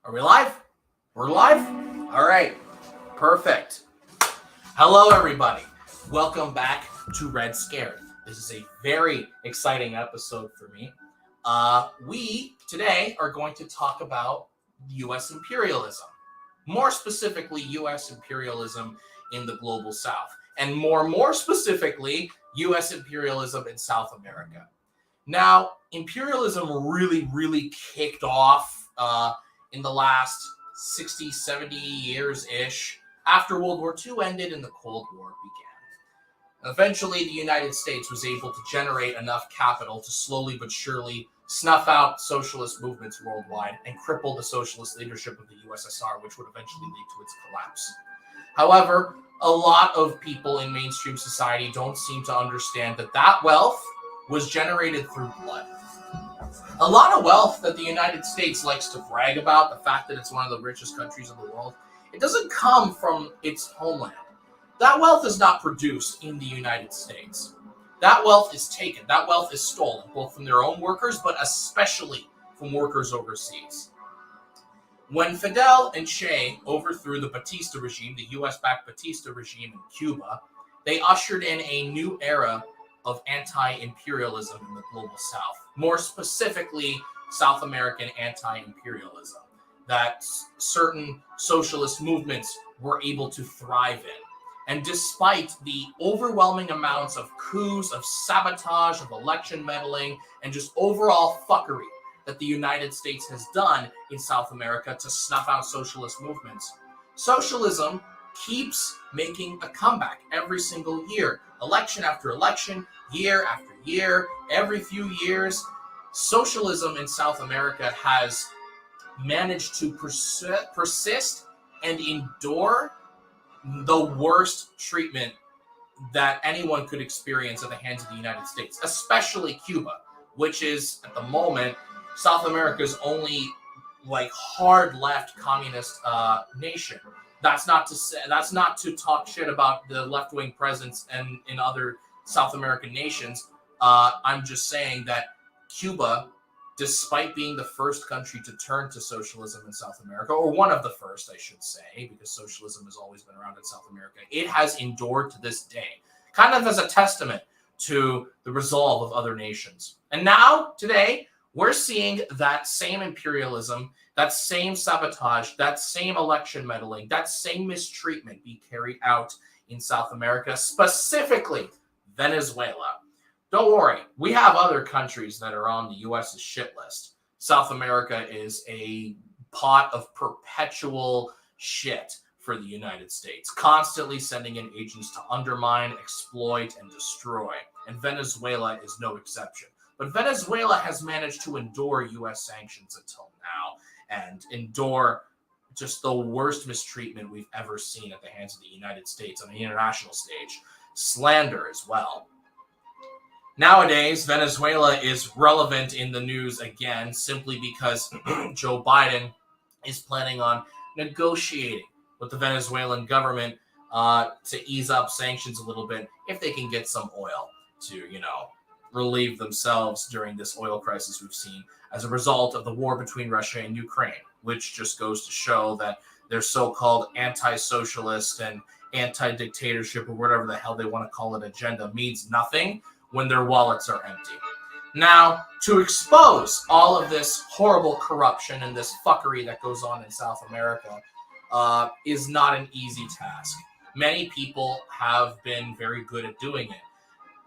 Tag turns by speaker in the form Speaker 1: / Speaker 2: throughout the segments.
Speaker 1: Are we live? We're live? All right. Perfect. Hello, everybody. Welcome back to Red Scared. This is a very exciting episode for me. We today are going to talk about U.S. imperialism. More specifically, U.S. imperialism in the global south. And more specifically, U.S. imperialism in South America. Now, imperialism really kicked off in the last 60, 70 years-ish after World War II ended and the Cold War began. Eventually, the United States was able to generate enough capital to slowly but surely snuff out socialist movements worldwide and cripple the socialist leadership of the USSR, which would eventually lead to its collapse. However, a lot of people in mainstream society don't seem to understand that wealth was generated through blood. A lot of wealth that the United States likes to brag about, the fact that it's one of the richest countries in the world, it doesn't come from its homeland. That wealth is not produced in the United States. That wealth is taken. That wealth is stolen, both from their own workers, but especially from workers overseas. When Fidel and Che overthrew the Batista regime, the US-backed Batista regime in Cuba, they ushered in a new era of anti-imperialism in the global south. More specifically, South American anti-imperialism that certain socialist movements were able to thrive in. And despite the overwhelming amounts of coups, of sabotage, of election meddling, and just overall fuckery that the United States has done in South America to snuff out socialist movements, socialism keeps making a comeback every single year. Election after election, year after year, every few years, socialism in South America has managed to persist and endure the worst treatment that anyone could experience at the hands of the United States, especially Cuba, which is, at the moment, South America's only hard left communist nation. That's not to talk shit about the left-wing presence in other South American nations. I'm just saying that Cuba, despite being the first country to turn to socialism in South America, or one of the first, I should say, because socialism has always been around in South America, it has endured to this day, kind of as a testament to the resolve of other nations. And now, today, we're seeing that same imperialism, that same sabotage, that same election meddling, that same mistreatment be carried out in South America, specifically Venezuela. Don't worry, we have other countries that are on the U.S.'s shit list. South America is a pot of perpetual shit for the United States, constantly sending in agents to undermine, exploit, and destroy. And Venezuela is no exception. But Venezuela has managed to endure U.S. sanctions until now and endure just the worst mistreatment we've ever seen at the hands of the United States on the international stage. Slander as well. Nowadays, Venezuela is relevant in the news again simply because Joe Biden is planning on negotiating with the Venezuelan government to ease up sanctions a little bit if they can get some oil to, relieve themselves during this oil crisis we've seen as a result of the war between Russia and Ukraine, which just goes to show that their so-called anti-socialist and anti-dictatorship, or whatever the hell they want to call it, agenda means nothing when their wallets are empty. Now, to expose all of this horrible corruption and this fuckery that goes on in South America is not an easy task. Many people have been very good at doing it.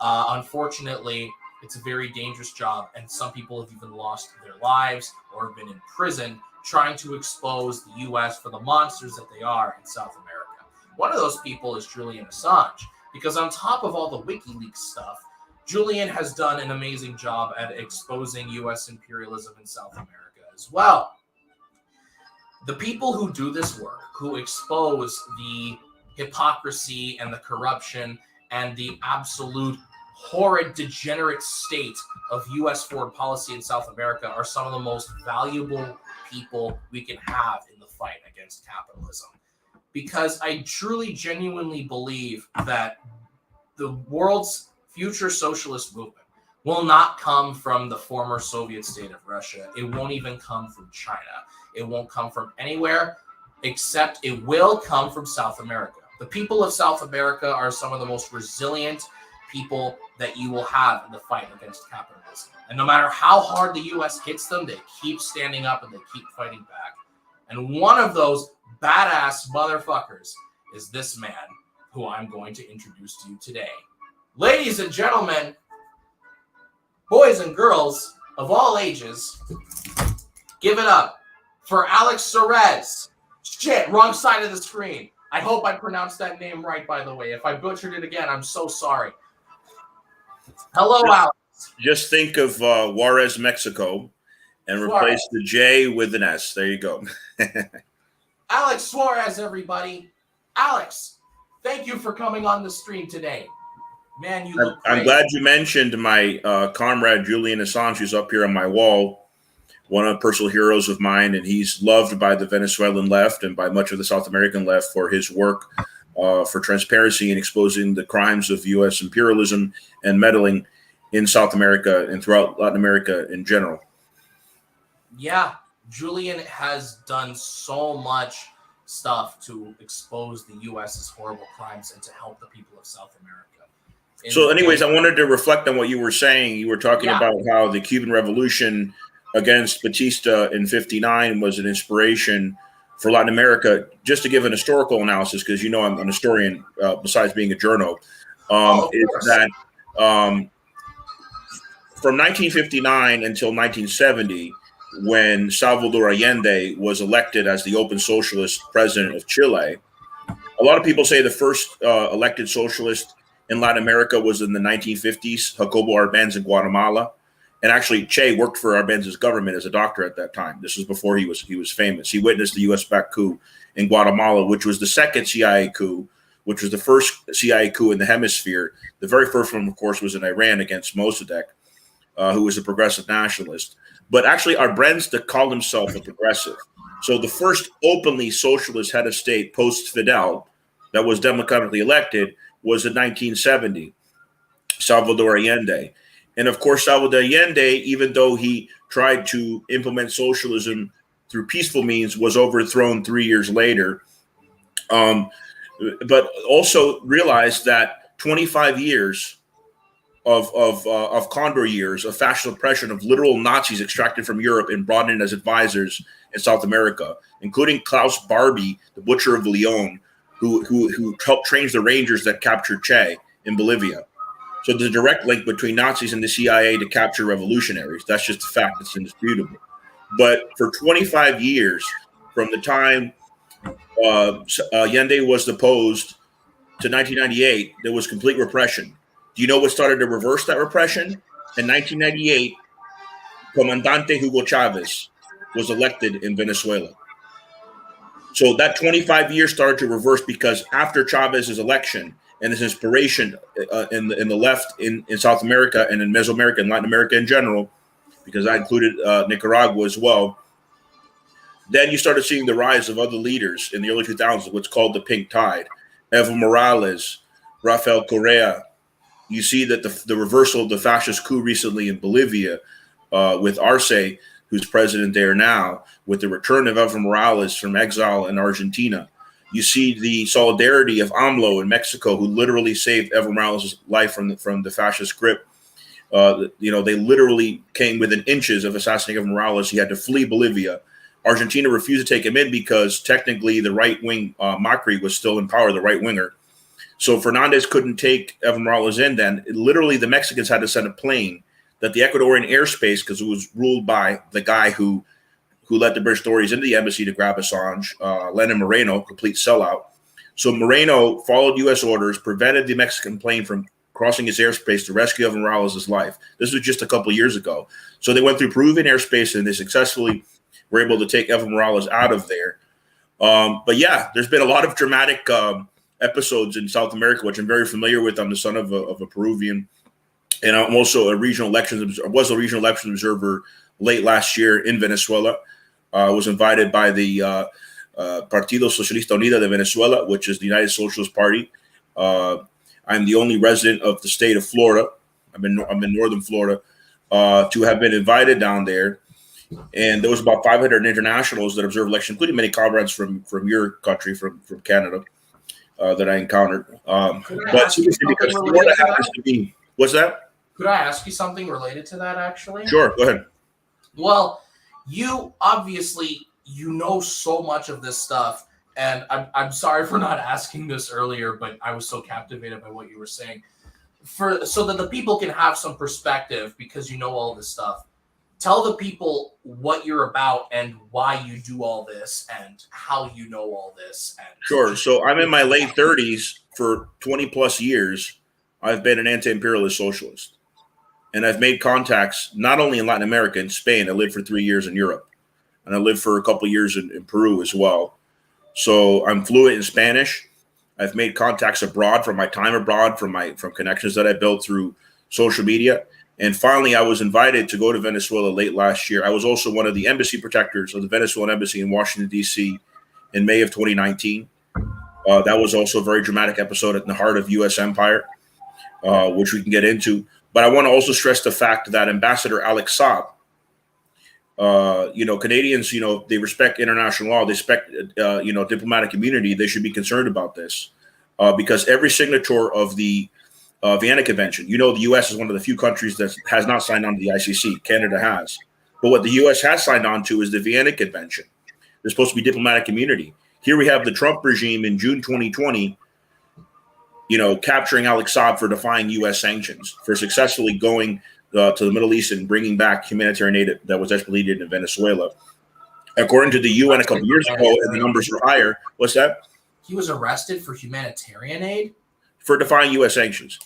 Speaker 1: Unfortunately, it's a very dangerous job, and some people have even lost their lives or have been in prison trying to expose the U.S. for the monsters that they are in South America. One of those people is Julian Assange, because on top of all the WikiLeaks stuff, Julian has done an amazing job at exposing U.S. imperialism in South America as well. The people who do this work, who expose the hypocrisy and the corruption and the absolute horrid, degenerate state of U.S. foreign policy in South America, are some of the most valuable people we can have in the fight against capitalism. Because I truly, genuinely believe that the world's future socialist movement will not come from the former Soviet state of Russia. It won't even come from China. It won't come from anywhere, except it will come from South America. The people of South America are some of the most resilient people that you will have in the fight against capitalism. And no matter how hard the U.S. hits them, they keep standing up and they keep fighting back. And one of those badass motherfuckers is this man who I'm going to introduce to you today. Ladies and gentlemen, boys and girls of all ages, give it up for Alex Suarez. Shit, wrong side of the screen. I hope I pronounced that name right, by the way. If I butchered it again, I'm so sorry. Hello, Alex.
Speaker 2: Just think of Juarez, Mexico, and replace the J with an S. There you go.
Speaker 1: Alex Suarez, everybody. Alex, thank you for coming on the stream today. Man, you look great.
Speaker 2: I'm glad you mentioned my comrade Julian Assange, who's up here on my wall, one of the personal heroes of mine, and he's loved by the Venezuelan left and by much of the South American left for his work for transparency and exposing the crimes of U.S. imperialism and meddling in South America and throughout Latin America in general.
Speaker 1: Yeah, Julian has done so much stuff to expose the U.S.'s horrible crimes and to help the people of South America.
Speaker 2: So anyways, I wanted to reflect on what you were saying. You were talking about how the Cuban Revolution against Batista in '59 was an inspiration for Latin America. Just to give an historical analysis, because you know I'm an historian besides being a journo, is that from 1959 until 1970, when Salvador Allende was elected as the open socialist president of Chile, a lot of people say the first elected socialist in Latin America was in the 1950s, Jacobo Arbenz in Guatemala. And actually, Che worked for Arbenz's government as a doctor at that time. This was before he was famous. He witnessed the U.S.-backed coup in Guatemala, which was the second CIA coup, which was the first CIA coup in the hemisphere. The very first one, of course, was in Iran against Mossadegh, who was a progressive nationalist. But actually, Arbenz called himself a progressive. So the first openly socialist head of state post-Fidel that was democratically elected was in 1970, Salvador Allende. And of course, Salvador Allende, even though he tried to implement socialism through peaceful means, was overthrown 3 years later. But also realized that 25 years of Condor years of fascist oppression of literal Nazis extracted from Europe and brought in as advisors in South America, including Klaus Barbie, the Butcher of Leon, who helped train the Rangers that captured Che in Bolivia. So there's a direct link between Nazis and the CIA to capture revolutionaries. That's just a fact that's indisputable. But for 25 years, from the time Allende was deposed to 1998, there was complete repression. Do you know what started to reverse that repression? In 1998, Comandante Hugo Chavez was elected in Venezuela. So that 25 years started to reverse because after Chavez's election and his inspiration in the left in South America and in Mesoamerica and Latin America in general, because I included Nicaragua as well, then you started seeing the rise of other leaders in the early 2000s, what's called the Pink Tide. Evo Morales, Rafael Correa. You see that the reversal of the fascist coup recently in Bolivia with Arce, who's president there now, with the return of Evo Morales from exile in Argentina. You see the solidarity of AMLO in Mexico, who literally saved Evo Morales' life from the fascist grip. They literally came within inches of assassinating Evo Morales. He had to flee Bolivia. Argentina refused to take him in because technically the right-wing Macri was still in power, the right-winger. So Fernandez couldn't take Evo Morales in then. Literally, the Mexicans had to send a plane that the Ecuadorian airspace, because it was ruled by the guy who let the British authorities into the embassy to grab Assange, Lenin Moreno, complete sellout. So Moreno followed U.S. orders, prevented the Mexican plane from crossing his airspace to rescue Evo Morales' life. This was just a couple of years ago. So they went through Peruvian airspace and they successfully were able to take Evo Morales out of there. But yeah, there's been a lot of dramatic episodes in South America, which I'm very familiar with. I'm the son of a Peruvian. And I'm also a regional elections observer late last year in Venezuela. I was invited by the Partido Socialista Unida de Venezuela, which is the United Socialist Party. I'm the only resident of the state of Florida. I'm in northern Florida to have been invited down there. And there was about 500 internationals that observed elections, including many comrades from your country, from Canada, that I encountered. But seriously, because Florida happens to be, what's that?
Speaker 1: Could I ask you something related to that, actually?
Speaker 2: Sure, go ahead.
Speaker 1: Well, you obviously, you know so much of this stuff, and I'm sorry for not asking this earlier, but I was so captivated by what you were saying. So that the people can have some perspective, because you know all this stuff. Tell the people what you're about and why you do all this and how you know all this. And
Speaker 2: sure. So I'm in my late 30s. For 20 plus years, I've been an anti-imperialist socialist. And I've made contacts not only in Latin America, in Spain. I lived for 3 years in Europe. And I lived for a couple of years in Peru as well. So I'm fluent in Spanish. I've made contacts abroad from my time abroad, from connections that I built through social media. And finally, I was invited to go to Venezuela late last year. I was also one of the embassy protectors of the Venezuelan embassy in Washington, D.C. in May of 2019. That was also a very dramatic episode in the heart of U.S. empire, which we can get into. But I want to also stress the fact that Ambassador Alex Saab, Canadians, they respect international law. They respect, diplomatic immunity. They should be concerned about this because every signature of the Vienna Convention, the U.S. is one of the few countries that has not signed on to the ICC. Canada has. But what the U.S. has signed on to is the Vienna Convention. There's supposed to be diplomatic immunity. Here we have the Trump regime in June 2020, capturing Alex Saab for defying U.S. sanctions, for successfully going to the Middle East and bringing back humanitarian aid that was desperately needed in Venezuela. According to the UN a couple years ago, and the numbers were higher. What's that?
Speaker 1: He was arrested for humanitarian aid?
Speaker 2: For defying U.S. sanctions.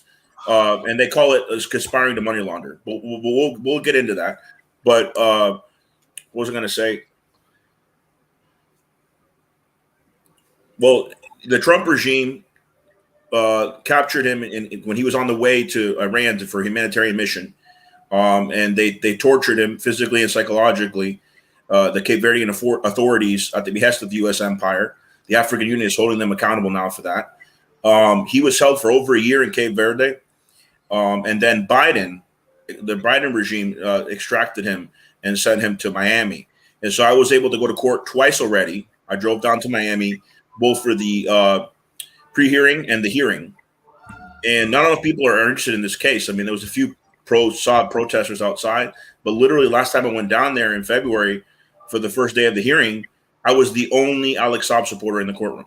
Speaker 2: And they call it conspiring to money launder. We'll get into that. But what was I going to say? Well, the Trump regime captured him when he was on the way to Iran for a humanitarian mission. And they tortured him physically and psychologically. The Cape Verdean authorities, at the behest of the U.S. empire. The African Union is holding them accountable now for that. He was held for over a year in Cape Verde. And then the Biden regime extracted him and sent him to Miami. And so I was able to go to court twice already. I drove down to Miami, both for the pre-hearing and the hearing. And not enough people are interested in this case. I mean, there was a few pro-Saab protesters outside, but literally last time I went down there in February for the first day of the hearing, I was the only Alex Saab supporter in the courtroom.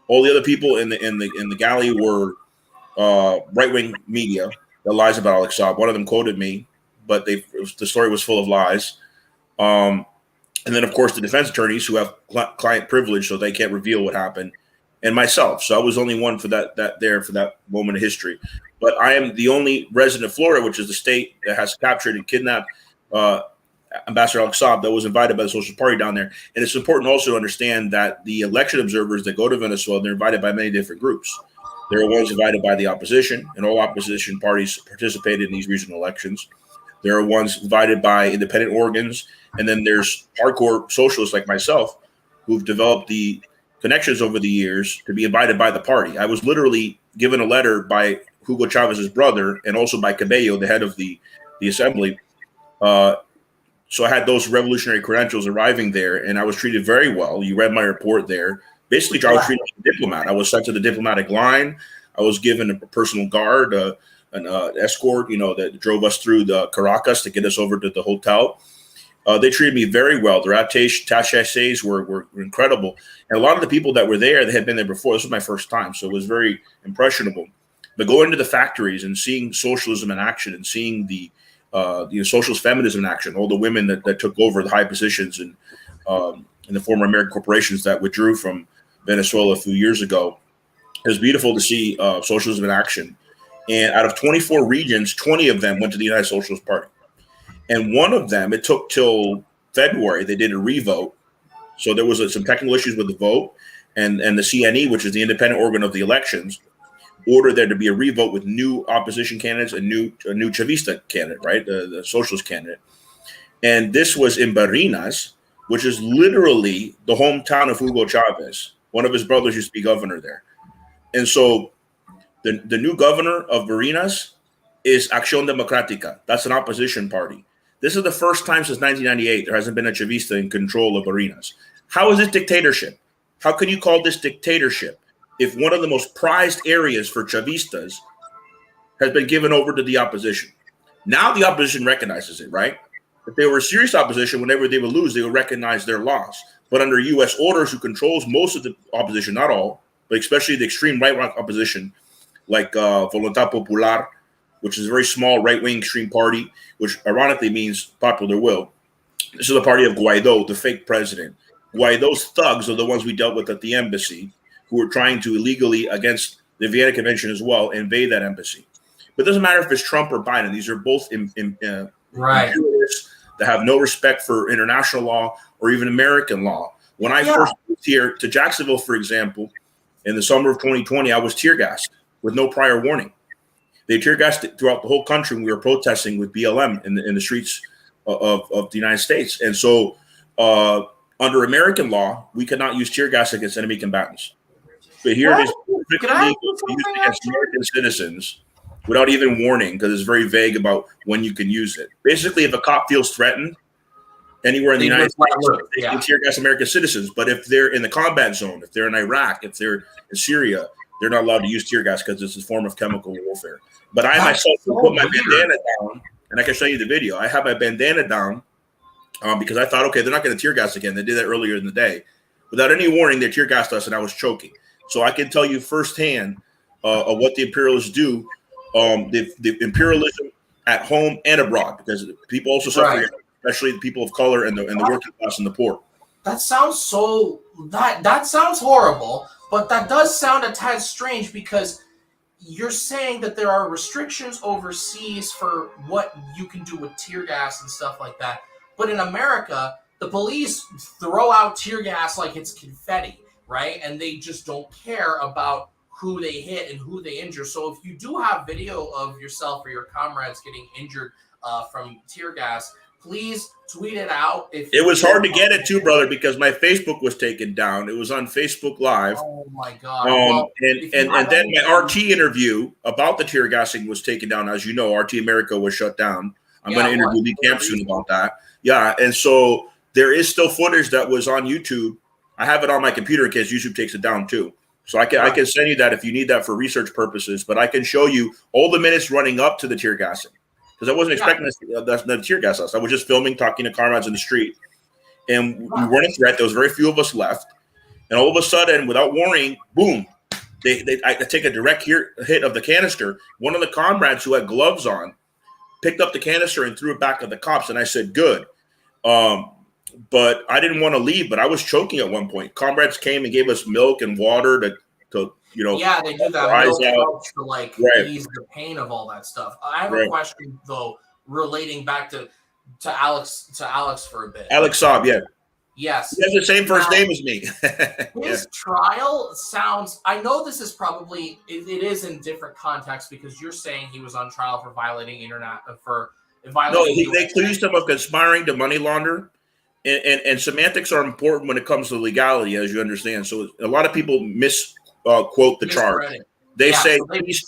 Speaker 2: All the other people in the galley were right-wing media that lies about Alex Saab. One of them quoted me, but the story was full of lies. And then, of course, the defense attorneys who have client privilege, so they can't reveal what happened, and myself. So I was only one for that moment of history. But I am the only resident of Florida, which is the state that has captured and kidnapped Ambassador Alex Saab, that was invited by the Socialist Party down there. And it's important also to understand that the election observers that go to Venezuela, they're invited by many different groups. There are ones invited by the opposition, and all opposition parties participated in these regional elections. There are ones invited by independent organs, and then there's hardcore socialists like myself who've developed the connections over the years to be invited by the party. I was literally given a letter by Hugo Chavez's brother and also by Cabello, the head of the assembly. So I had those revolutionary credentials arriving there, and I was treated very well. You read my report there. Basically, I was treated like a diplomat. I was sent to the diplomatic line. I was given a personal guard, an escort, that drove us through the Caracas to get us over to the hotel. They treated me very well. Their attachés were incredible. And a lot of the people that were there, they had been there before. This was my first time, so it was very impressionable. But going into the factories and seeing socialism in action and seeing the socialist feminism in action, all the women that took over the high positions in the former American corporations that withdrew from Venezuela a few years ago, it was beautiful to see socialism in action. And out of 24 regions, 20 of them went to the United Socialist Party. And one of them, it took till February, they did a revote. So there was some technical issues with the vote. And the CNE, which is the independent organ of the elections, ordered there to be a revote with new opposition candidates, a new Chavista candidate, right? The socialist candidate. And this was in Barinas, which is literally the hometown of Hugo Chavez. One of his brothers used to be governor there. And so the new governor of Barinas is Acción Democrática. That's an opposition party. This is the first time since 1998 there hasn't been a Chavista in control of arenas. How is this dictatorship? How can you call this dictatorship if one of the most prized areas for Chavistas has been given over to the opposition? Now the opposition recognizes it, right? If they were serious opposition, whenever they would lose, they would recognize their loss. But under U.S. orders, who controls most of the opposition, not all, but especially the extreme right-wing opposition, like Voluntad Popular, which is a very small right-wing extreme party, which ironically means popular will. This is the party of Guaido, the fake president. Guaido's thugs are the ones we dealt with at the embassy, who were trying to illegally, against the Vienna Convention as well, invade that embassy. But it doesn't matter if it's Trump or Biden. These are both imperialists that have no respect for international law or even American law. When I first moved here to Jacksonville, for example, in the summer of 2020, I was tear gassed with no prior warning. They tear gassed throughout the whole country when we were protesting with BLM in the streets of the United States. And so under American law, we cannot use tear gas against enemy combatants. But here it is used against American citizens without even warning, because it's very vague about when you can use it. Basically, if a cop feels threatened anywhere in the United States, they can tear gas American citizens. But if they're in the combat zone, if they're in Iraq, if they're in Syria, they're not allowed to use tear gas because it's a form of chemical warfare. But I myself put my bandana down, and I can show you the video. I have my bandana down because I thought, okay, they're not going to tear gas again. They did that earlier in the day. Without any warning, they tear gassed us, and I was choking. So I can tell you firsthand of what the imperialists do. The imperialism at home and abroad, because people also suffer, especially the people of color and the working class and the poor.
Speaker 1: That sounds that sounds horrible, but that does sound a tad strange, because you're saying that there are restrictions overseas for what you can do with tear gas and stuff like that. But in America, the police throw out tear gas like it's confetti, right? And they just don't care about who they hit and who they injure. So if you do have video of yourself or your comrades getting injured from tear gas, please tweet it out. It
Speaker 2: was hard to get it too, brother, because my Facebook was taken down. It was on Facebook Live.
Speaker 1: Oh my God!
Speaker 2: And then my RT interview about the tear gassing was taken down. As you know, RT America was shut down. I'm going to interview Lee Camp soon about that. Yeah, and so there is still footage that was on YouTube. I have it on my computer in case YouTube takes it down too. So I can send you that if you need that for research purposes. But I can show you all the minutes running up to the tear gassing, because I wasn't expecting the tear gas us. I was just filming, talking to comrades in the street, and we weren't a threat. There was very few of us left, and all of a sudden, without warning, boom! I take a direct hit of the canister. One of the comrades who had gloves on picked up the canister and threw it back at the cops, and I said, "Good." But I didn't want to leave, but I was choking at one point. Comrades came and gave us milk and water to you know.
Speaker 1: Yeah, they do that. Milk helps to ease the pain of all that stuff. I have a question though, relating back to Alex for a bit.
Speaker 2: Alex Saab, yeah.
Speaker 1: Yes.
Speaker 2: He has the same first name as me.
Speaker 1: His trial sounds, I know this is probably, it is in different context, because you're saying he was on trial for violating
Speaker 2: they accused him of conspiring to money launder. And semantics are important when it comes to legality, as you understand. So a lot of people misquote the charge. They say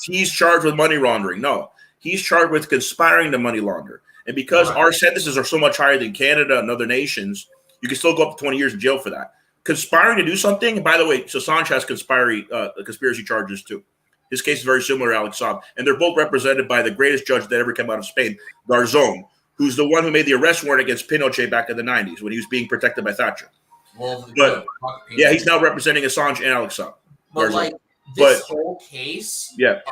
Speaker 2: he's charged with money laundering. No, he's charged with conspiring to money launder. And because our sentences are so much higher than Canada and other nations, you can still go up to 20 years in jail for that. Conspiring to do something. And by the way, Assange has conspiracy charges too. His case is very similar to Alex Saab, and they're both represented by the greatest judge that ever came out of Spain, Garzón, who's the one who made the arrest warrant against Pinochet back in the 90s when he was being protected by Thatcher. He's now representing Assange and Alex Saab.
Speaker 1: But this whole case it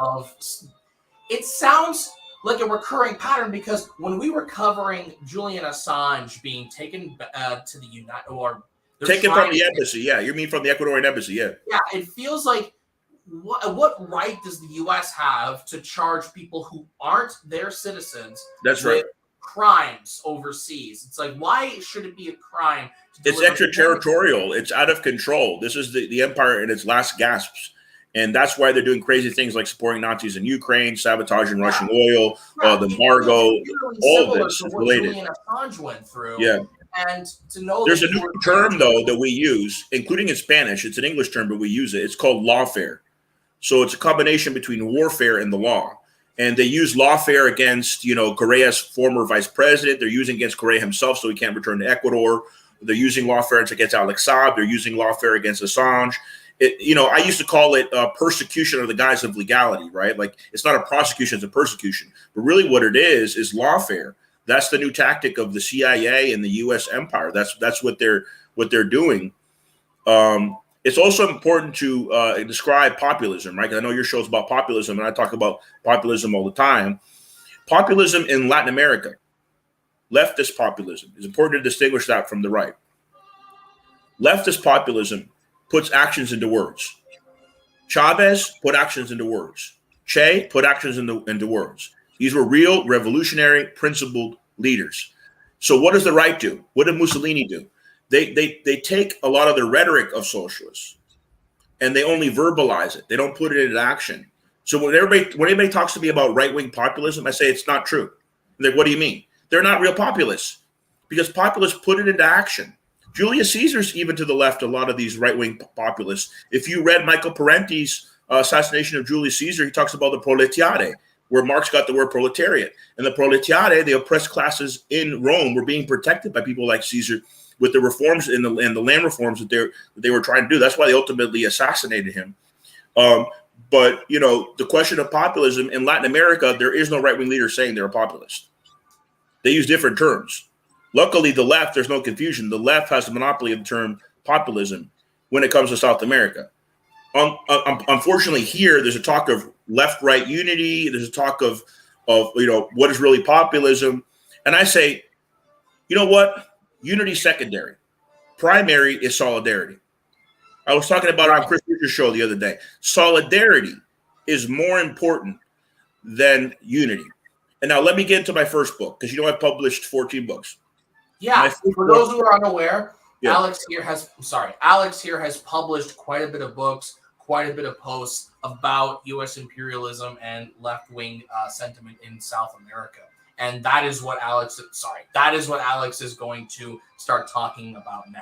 Speaker 1: sounds like a recurring pattern, because when we were covering Julian Assange being taken to the
Speaker 2: taken from the embassy, you mean from the Ecuadorian embassy, yeah,
Speaker 1: it feels like what right does the U.S. have to charge people who aren't their citizens?
Speaker 2: That's right.
Speaker 1: Crimes overseas. It's like, why should it be a crime?
Speaker 2: It's extraterritorial. It's out of control. This is the empire in its last gasps. And that's why they're doing crazy things like supporting Nazis in Ukraine, sabotaging Russian oil, the embargo, all this is related.
Speaker 1: Julian Assange went through.
Speaker 2: Yeah.
Speaker 1: And to know
Speaker 2: there's a new term, though, that we use, including in Spanish. It's an English term, but we use it. It's called lawfare. So it's a combination between warfare and the law. And they use lawfare against, Correa's former vice president. They're using against Correa himself so he can't return to Ecuador. They're using lawfare against Alex Saab. They're using lawfare against Assange. I used to call it persecution of the guise of legality, right? Like, it's not a prosecution, it's a persecution. But really what it is lawfare. That's the new tactic of the CIA and the U.S. empire. That's what they're doing. It's also important to describe populism, right? 'Cause I know your show's about populism, and I talk about populism all the time. Populism in Latin America, leftist populism, is important to distinguish that from the right. Leftist populism puts actions into words. Chavez put actions into words. Che put actions into words. These were real revolutionary, principled leaders. So what does the right do? What did Mussolini do? They take a lot of the rhetoric of socialists and they only verbalize it. They don't put it into action. So when anybody talks to me about right-wing populism, I say it's not true. They're like, what do you mean? They're not real populists, because populists put it into action. Julius Caesar's even to the left, a lot of these right-wing populists. If you read Michael Parenti's assassination of Julius Caesar, he talks about the proletariat, where Marx got the word proletariat. And the proletariat, the oppressed classes in Rome, were being protected by people like Caesar with the reforms and the land reforms that they were trying to do. That's why they ultimately assassinated him. But the question of populism in Latin America, there is no right-wing leader saying they're a populist. They use different terms. Luckily, the left, there's no confusion. The left has the monopoly of the term populism when it comes to South America. Unfortunately, here there's a talk of left-right unity. There's a talk of what is really populism, and I say, you know what? Unity secondary. Primary is solidarity. I was talking about it on Chris Richards' show the other day. Solidarity is more important than unity. And now let me get into my first book, because I've published 14 books.
Speaker 1: Yeah, for those who are unaware, yeah. Alex here has published quite a bit of books, quite a bit of posts about U.S. imperialism and left-wing sentiment in South America. And that is what Alex is going to start talking about now.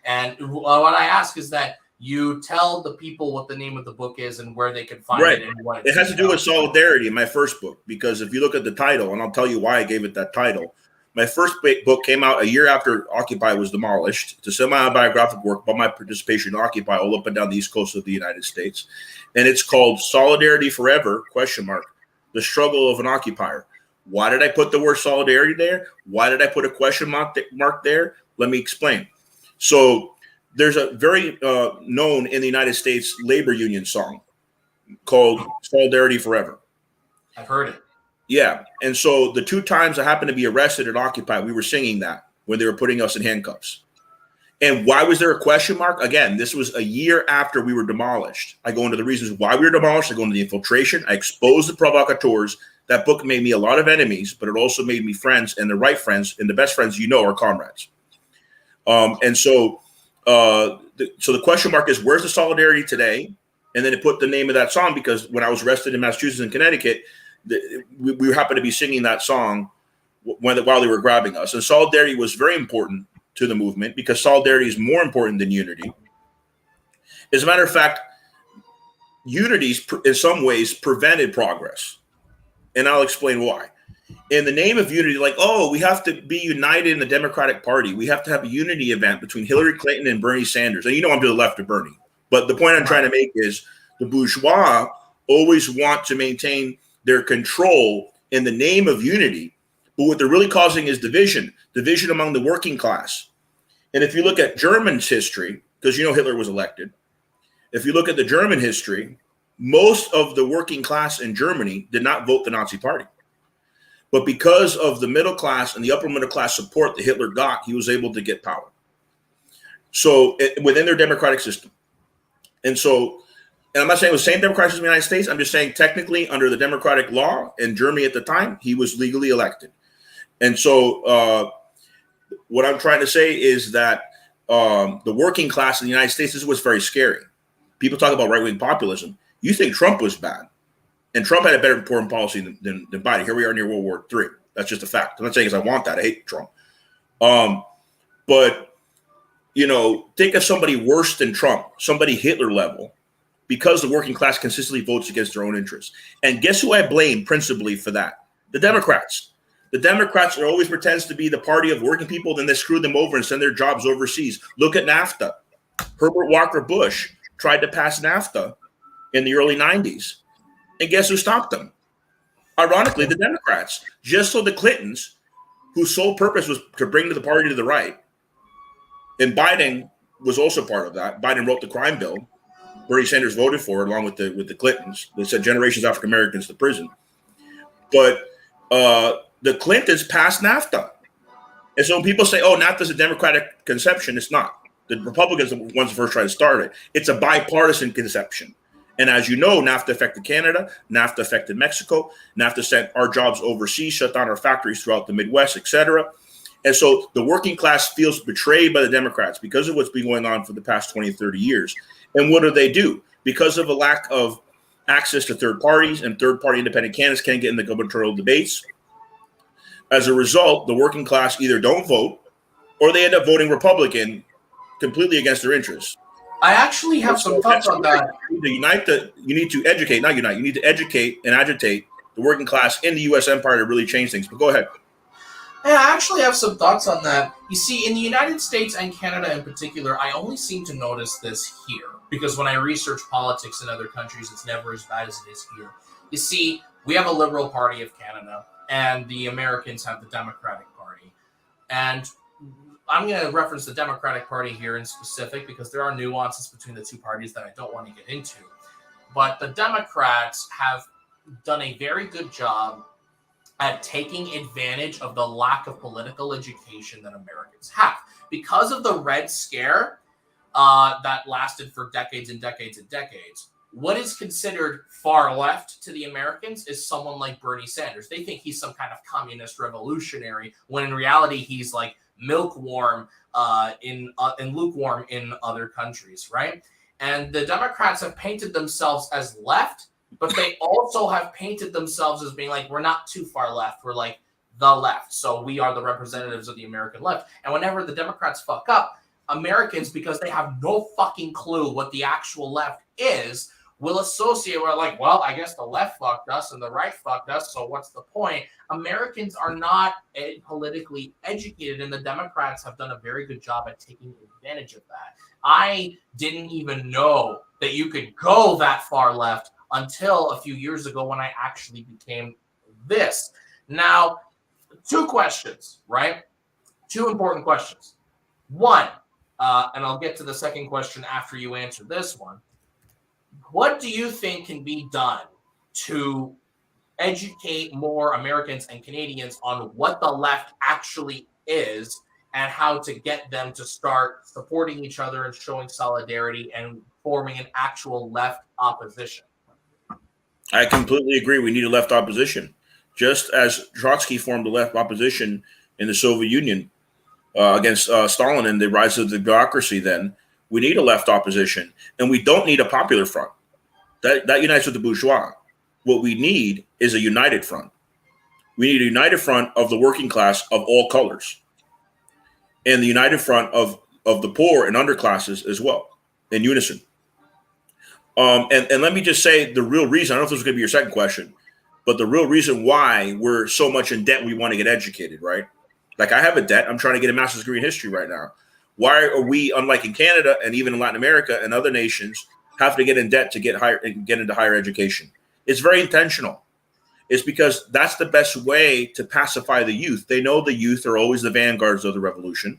Speaker 1: And what I ask is that you tell the people what the name of the book is and where they can find it. And what
Speaker 2: it has to do with solidarity in my first book, because if you look at the title, and I'll tell you why I gave it that title. My first book came out a year after Occupy was demolished. It's a semi-biographical work about my participation in Occupy all up and down the East Coast of the United States. And it's called Solidarity Forever, ? The Struggle of an Occupier. Why did I put the word solidarity there? Why did I put a question mark there? Let me explain. So there's a very known in the United States labor union song called Solidarity Forever.
Speaker 1: I've heard it.
Speaker 2: Yeah. And so the two times I happened to be arrested at Occupy, we were singing that when they were putting us in handcuffs. And why was there a question mark? Again, this was a year after we were demolished. I go into the reasons why we were demolished. I go into the infiltration. I expose the provocateurs. That book made me a lot of enemies, but it also made me friends, and the right friends, and the best friends are comrades. So the question mark is, where's the solidarity today? And then it put the name of that song, because when I was arrested in Massachusetts and Connecticut, we happened to be singing that song while they were grabbing us. And solidarity was very important to the movement, because solidarity is more important than unity. As a matter of fact, unity in some ways prevented progress. And I'll explain why. In the name of unity, we have to be united in the Democratic Party. We have to have a unity event between Hillary Clinton and Bernie Sanders. And I'm to the left of Bernie. But the point I'm trying to make is the bourgeois always want to maintain their control in the name of unity. But what they're really causing is division among the working class. And if you look at German's history, because Hitler was elected, if you look at the German history, most of the working class in Germany did not vote the Nazi Party. But because of the middle class and the upper middle class support that Hitler got, he was able to get power. So within their democratic system. And I'm not saying it was the same democratic system in the United States. I'm just saying technically under the democratic law in Germany at the time, he was legally elected. And so what I'm trying to say is that the working class in the United States, this was very scary. People talk about right-wing populism. You think Trump was bad. And Trump had a better foreign policy than Biden. Here we are near World War III. That's just a fact. I'm not saying because I want that. I hate Trump. But, think of somebody worse than Trump, somebody Hitler level. because the working class consistently votes against their own interests. And guess who I blame principally for that? The Democrats. The Democrats are always pretends to be the party of working people, then they screw them over and send their jobs overseas. Look at NAFTA. Herbert Walker Bush tried to pass NAFTA in the early 90s. And guess who stopped them? Ironically, the Democrats. Just so the Clintons, whose sole purpose was to bring the party to the right, and Biden was also part of that. Biden wrote the crime bill. Bernie Sanders voted for it along with the Clintons. They sent generations of African Americans to prison. But the Clintons passed NAFTA. And so when people say, oh, NAFTA is a Democratic conception, it's not. The Republicans are the ones who first tried to start it. It's a bipartisan conception. And as you know, NAFTA affected Canada, NAFTA affected Mexico, NAFTA sent our jobs overseas, shut down our factories throughout the Midwest, etc. And so the working class feels betrayed by the Democrats because of what's been going on for the past 20, 30 years. And what do? Because of a lack of access to third parties and third-party independent candidates can't get in the gubernatorial debates. As a result, the working class either don't vote or they end up voting Republican completely against their interests.
Speaker 1: I actually have some thoughts on that.
Speaker 2: You need to educate and agitate the working class in the U.S. empire to really change things. But go ahead.
Speaker 1: Yeah, I actually have some thoughts on that. You see, in the United States and Canada in particular, I only seem to notice this here. Because when I research politics in other countries, it's never as bad as it is here. You see, we have a Liberal Party of Canada, and the Americans have the Democratic Party. And I'm going to reference the Democratic Party here in specific because there are nuances between the two parties that I don't want to get into. But the Democrats have done a very good job at taking advantage of the lack of political education that Americans have. Because of the Red Scare that lasted for decades and decades and decades, what is considered far left to the Americans is someone like Bernie Sanders. They think he's some kind of communist revolutionary, when in reality he's like lukewarm in other countries, right? And the Democrats have painted themselves as left, but they also have painted themselves as being like, we're not too far left. We're like the left. So we are the representatives of the American left. And whenever the Democrats fuck up, Americans, because they have no fucking clue what the actual left is, will associate, we're like, well, I guess the left fucked us and the right fucked us, so what's the point? Americans are not politically educated, and the Democrats have done a very good job at taking advantage of that. I didn't even know that you could go that far left until a few years ago when I actually became this. Now, two questions, right? Two important questions. One, and I'll get to the second question after you answer this one. What do you think can be done to educate more Americans and Canadians on what the left actually is and how to get them to start supporting each other and showing solidarity and forming an actual left opposition?
Speaker 2: I completely agree. We need a left opposition. Just as Trotsky formed a left opposition in the Soviet Union against Stalin and the rise of the bureaucracy, then we need a left opposition, and we don't need a popular front. That unites with the bourgeois. What we need is a united front. We need a united front of the working class of all colors, and the united front of the poor and underclasses as well, in unison. And let me just say the real reason, I don't know if this is going to be your second question, but the real reason why we're so much in debt, we want to get educated, right? Like I have a debt. I'm trying to get a master's degree in history right now. Why are we, unlike in Canada and even in Latin America and other nations, have to get in debt to get into higher education? It's very intentional. It's because that's the best way to pacify the youth. They know the youth are always the vanguards of the revolution.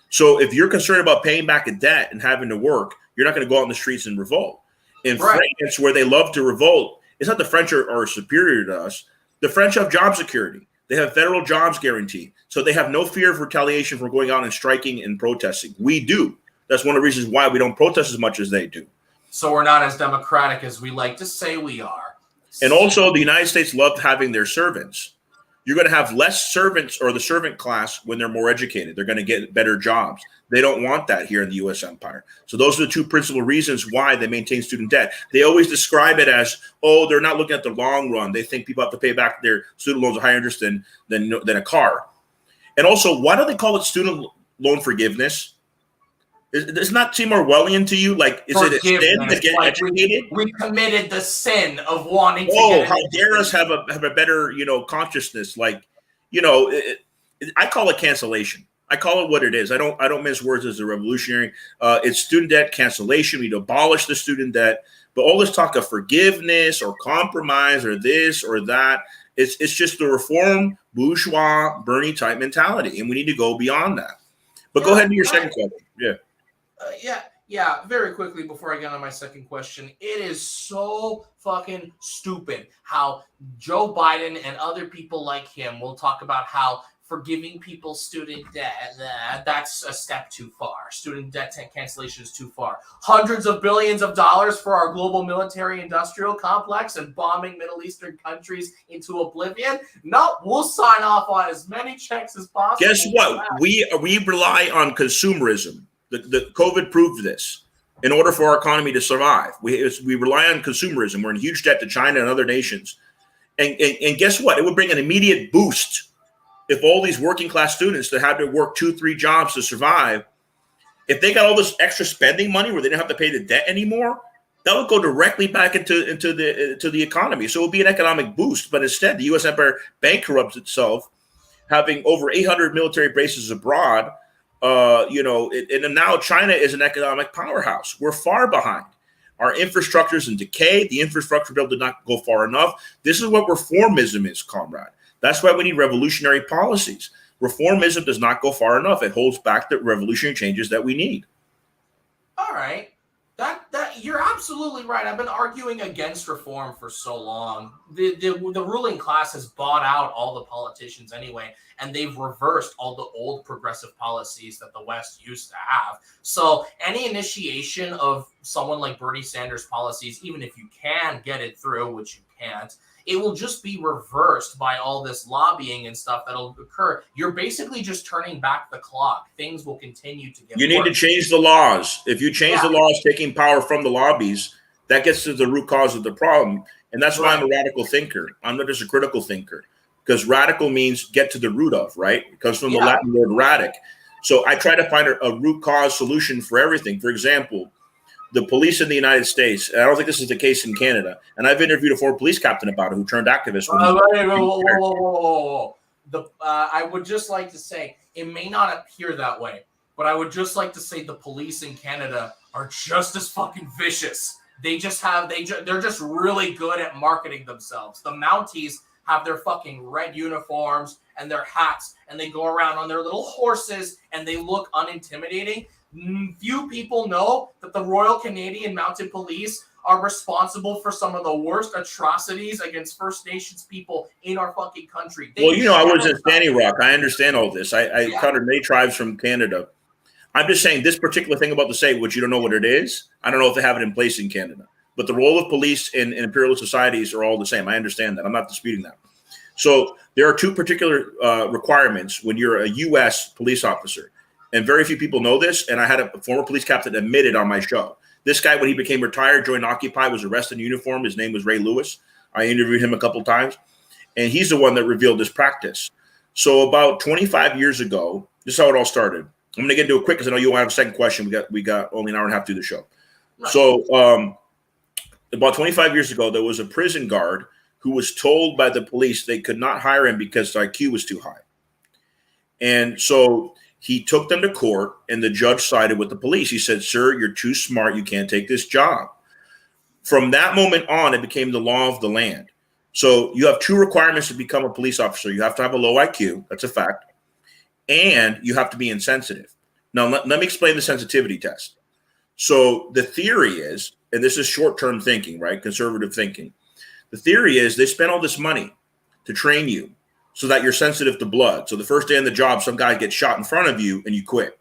Speaker 2: So if you're concerned about paying back a debt and having to work, you're not going to go out in the streets and revolt. In France, where they love to revolt, it's not the French are superior to us. The French have job security. They have federal jobs guarantee. So they have no fear of retaliation for going out and striking and protesting. We do. That's one of the reasons why we don't protest as much as they do.
Speaker 1: So we're not as democratic as we like to say we are.
Speaker 2: And also, the United States loved having their servants. You're going to have less servants or the servant class when they're more educated. They're going to get better jobs. They don't want that here in the U.S. empire. So those are the two principal reasons why they maintain student debt. They always describe it as, oh, they're not looking at the long run. They think people have to pay back their student loans at higher interest than a car. And also, why do they call it student loan forgiveness? Does not seem Orwellian to you? Like, is it a sin to get educated?
Speaker 1: We committed the sin of wanting to
Speaker 2: Oh,
Speaker 1: get
Speaker 2: how dare us have a better, consciousness? Like, I call it cancellation. I call it what it is. I don't mince words as a revolutionary. It's student debt cancellation. We need to abolish the student debt. But all this talk of forgiveness or compromise or this or that, it's just the reform bourgeois Bernie type mentality, and we need to go beyond that. But go ahead and do your second question.
Speaker 1: Yeah. Very quickly before I get on my second question, it is so fucking stupid how Joe Biden and other people like him will talk about how forgiving people student debt, that's a step too far. Student debt cancellation is too far. Hundreds of billions of dollars for our global military industrial complex and bombing Middle Eastern countries into oblivion. No, we'll sign off on as many checks as possible.
Speaker 2: Guess what? We rely on consumerism. The COVID proved this. In order for our economy to survive, we rely on consumerism. We're in huge debt to China and other nations. And guess what? It would bring an immediate boost if all these working class students that had to work 2-3 jobs to survive, if they got all this extra spending money where they didn't have to pay the debt anymore, that would go directly back into the economy. So it would be an economic boost. But instead, the U.S. empire bankrupts itself, having over 800 military bases abroad. And now China is an economic powerhouse. We're far behind. Our infrastructure is in decay. The infrastructure bill did not go far enough. This is what reformism is, comrade. That's why we need revolutionary policies. Reformism does not go far enough. It holds back the revolutionary changes that we need.
Speaker 1: All right. That you're absolutely right. I've been arguing against reform for so long. The ruling class has bought out all the politicians anyway, and they've reversed all the old progressive policies that the West used to have. So any initiation of someone like Bernie Sanders' policies, even if you can get it through, which you can't, it will just be reversed by all this lobbying and stuff that'll occur. You're basically just turning back the clock. Things will continue to get
Speaker 2: You need to change the laws. If you change the laws, taking power from the lobbies, that gets to the root cause of the problem. And that's why I'm a radical thinker. I'm not just a critical thinker, because radical means get to the root of, right? It comes from the Latin word radic. So I try to find a root cause solution for everything. For example, the police in the United States, and I don't think this is the case in Canada, and I've interviewed a former police captain about it who turned activist.
Speaker 1: I would just like to say, it may not appear that way, but I would just like to say the police in Canada are just as fucking vicious. They're just really good at marketing themselves. The Mounties have their fucking red uniforms and their hats, and they go around on their little horses, and they look unintimidating. Few people know that the Royal Canadian Mounted Police are responsible for some of the worst atrocities against First Nations people in our fucking country.
Speaker 2: I was in Standing Rock. I understand all this. I encountered many tribes from Canada. I'm just saying this particular thing about the state, which you don't know what it is. I don't know if they have it in place in Canada. But the role of police in imperialist societies are all the same. I understand that. I'm not disputing that. So there are two particular requirements when you're a U.S. police officer. And very few people know this. And I had a former police captain admit it on my show. This guy, when he became retired, joined Occupy, was arrested in uniform. His name was Ray Lewis. I interviewed him a couple of times. And he's the one that revealed this practice. So about 25 years ago, this is how it all started. I'm going to get into it quick because I know you want to have a second question. We got only an hour and a half to do the show. Right. So about 25 years ago, there was a prison guard who was told by the police they could not hire him because their IQ was too high. And so he took them to court, and the judge sided with the police. He said, "Sir, you're too smart. You can't take this job." From that moment on, it became the law of the land. So you have two requirements to become a police officer. You have to have a low IQ. That's a fact. And you have to be insensitive. Now, let me explain the sensitivity test. So the theory is, and this is short-term thinking, right? Conservative thinking. The theory is they spent all this money to train you so that you're sensitive to blood. So the first day on the job, some guy gets shot in front of you and you quit.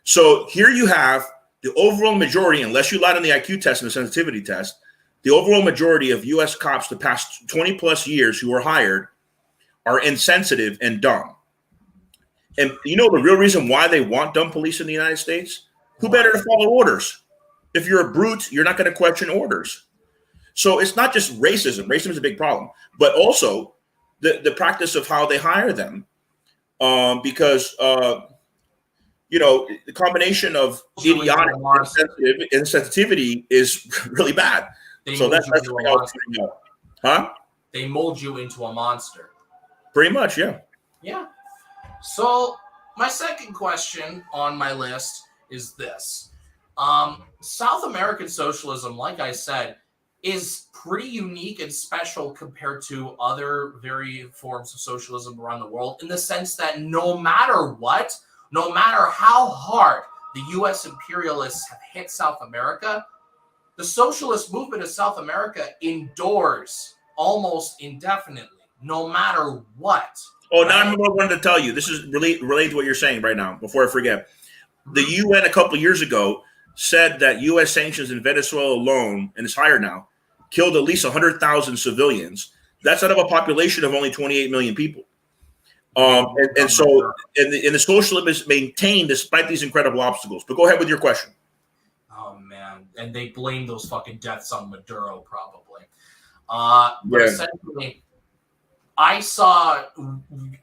Speaker 2: So here you have the overall majority, unless you lied on the IQ test and the sensitivity test, the overall majority of U.S. cops the past 20 plus years who are hired are insensitive and dumb. And you know the real reason why they want dumb police in the United States? Who better to follow orders? If you're a brute, you're not going to question orders. So it's not just racism. Racism is a big problem, but also the practice of how they hire them. Because, the combination of idiotic insensitivity is really bad. So that's the thing I was putting out. Huh?
Speaker 1: They mold you into a monster.
Speaker 2: Pretty much, yeah.
Speaker 1: Yeah. So my second question on my list is this. South American socialism, like I said, is pretty unique and special compared to other very forms of socialism around the world, in the sense that no matter what, no matter how hard the U.S. imperialists have hit South America, the socialist movement of South America endures almost indefinitely, no matter what.
Speaker 2: Oh, now I remember what I wanted to tell you. This is related to what you're saying right now, before I forget. The UN a couple of years ago said that U.S. sanctions in Venezuela alone, and it's higher now, killed at least 100,000 civilians. That's out of a population of only 28 million people. And the socialism is maintained despite these incredible obstacles. But go ahead with your question.
Speaker 1: Oh, man. And they blame those fucking deaths on Maduro, probably. But essentially, I saw,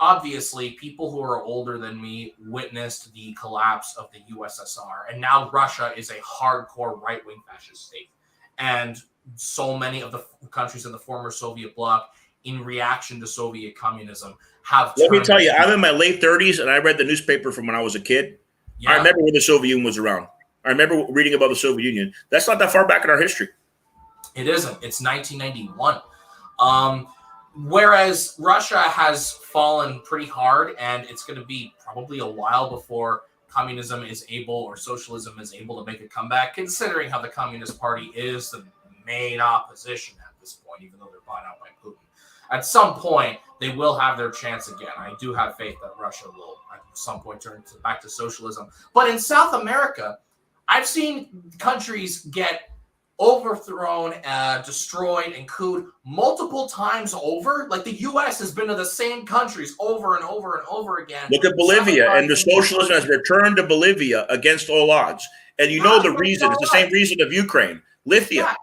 Speaker 1: obviously, people who are older than me witnessed the collapse of the USSR. And now Russia is a hardcore right-wing fascist state. And so many of the countries in the former Soviet bloc, in reaction to Soviet communism, have.
Speaker 2: Let me tell you, I'm in my late 30s, and I read the newspaper from when I was a kid. Yeah. I remember when the Soviet Union was around. I remember reading about the Soviet Union. That's not that far back in our history.
Speaker 1: It isn't. It's 1991. Whereas Russia has fallen pretty hard, and it's going to be probably a while before communism is able, or socialism is able, to make a comeback, considering how the Communist Party is the main opposition at this point, even though they're bought out by Putin. At some point, they will have their chance again. I do have faith that Russia will, at some point, turn back to socialism. But in South America, I've seen countries get overthrown, destroyed, and couped multiple times over. Like, the U.S. has been to the same countries over and over and over again.
Speaker 2: Look at Bolivia, and the socialism has returned to Bolivia against all odds. And you know the reason. It's the same reason of Ukraine. Lithium. Yeah.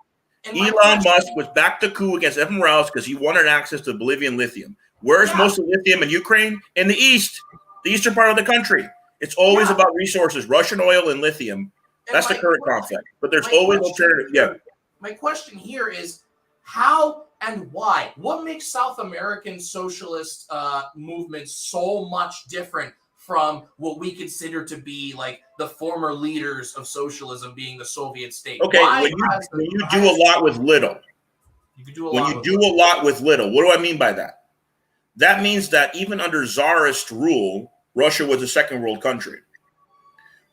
Speaker 2: Elon Musk was back to coup against Evan Morales because he wanted access to Bolivian lithium. Where's most of lithium in Ukraine? In the east, the eastern part of the country. It's always about resources, Russian oil and lithium. That's the current conflict. But there's always alternative. Yeah.
Speaker 1: My question here is, how and why? What makes South American socialist movements so much different from what we consider to be like the former leaders of socialism, being the Soviet state?
Speaker 2: Okay, when you do a lot with little. When you do a lot with little, what do I mean by that? That means that even under Tsarist rule, Russia was a second world country.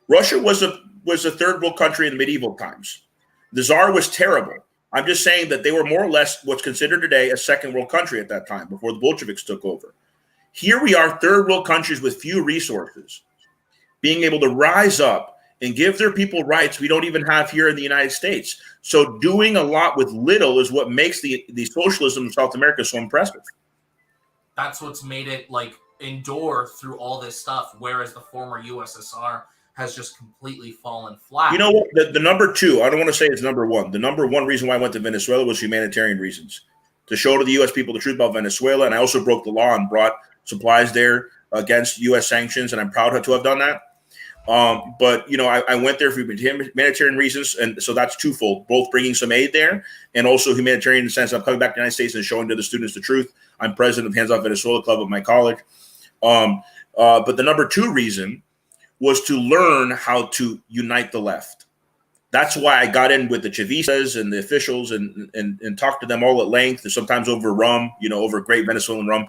Speaker 2: Russia was a third world country in the medieval times. The Tsar was terrible. I'm just saying that they were more or less what's considered today a second world country at that time, before the Bolsheviks took over. Here we are, third world countries with few resources, being able to rise up and give their people rights we don't even have here in the United States. So doing a lot with little is what makes the socialism in South America so impressive.
Speaker 1: That's what's made it like endure through all this stuff, whereas the former USSR has just completely fallen flat.
Speaker 2: You know what? The number two, I don't want to say it's number one. The number one reason why I went to Venezuela was humanitarian reasons, to show to the U.S. people the truth about Venezuela. And I also broke the law and brought supplies there against U.S. sanctions, and I'm proud to have done that. But, you know, I went there for humanitarian reasons, and so that's twofold, both bringing some aid there and also humanitarian in the sense I'm coming back to the United States and showing to the students the truth. I'm president of Hands Off Venezuela Club of my college. But the number two reason was to learn how to unite the left. That's why I got in with the Chavistas and the officials and talked to them all at length, and sometimes over rum, you know, over great Venezuelan rum.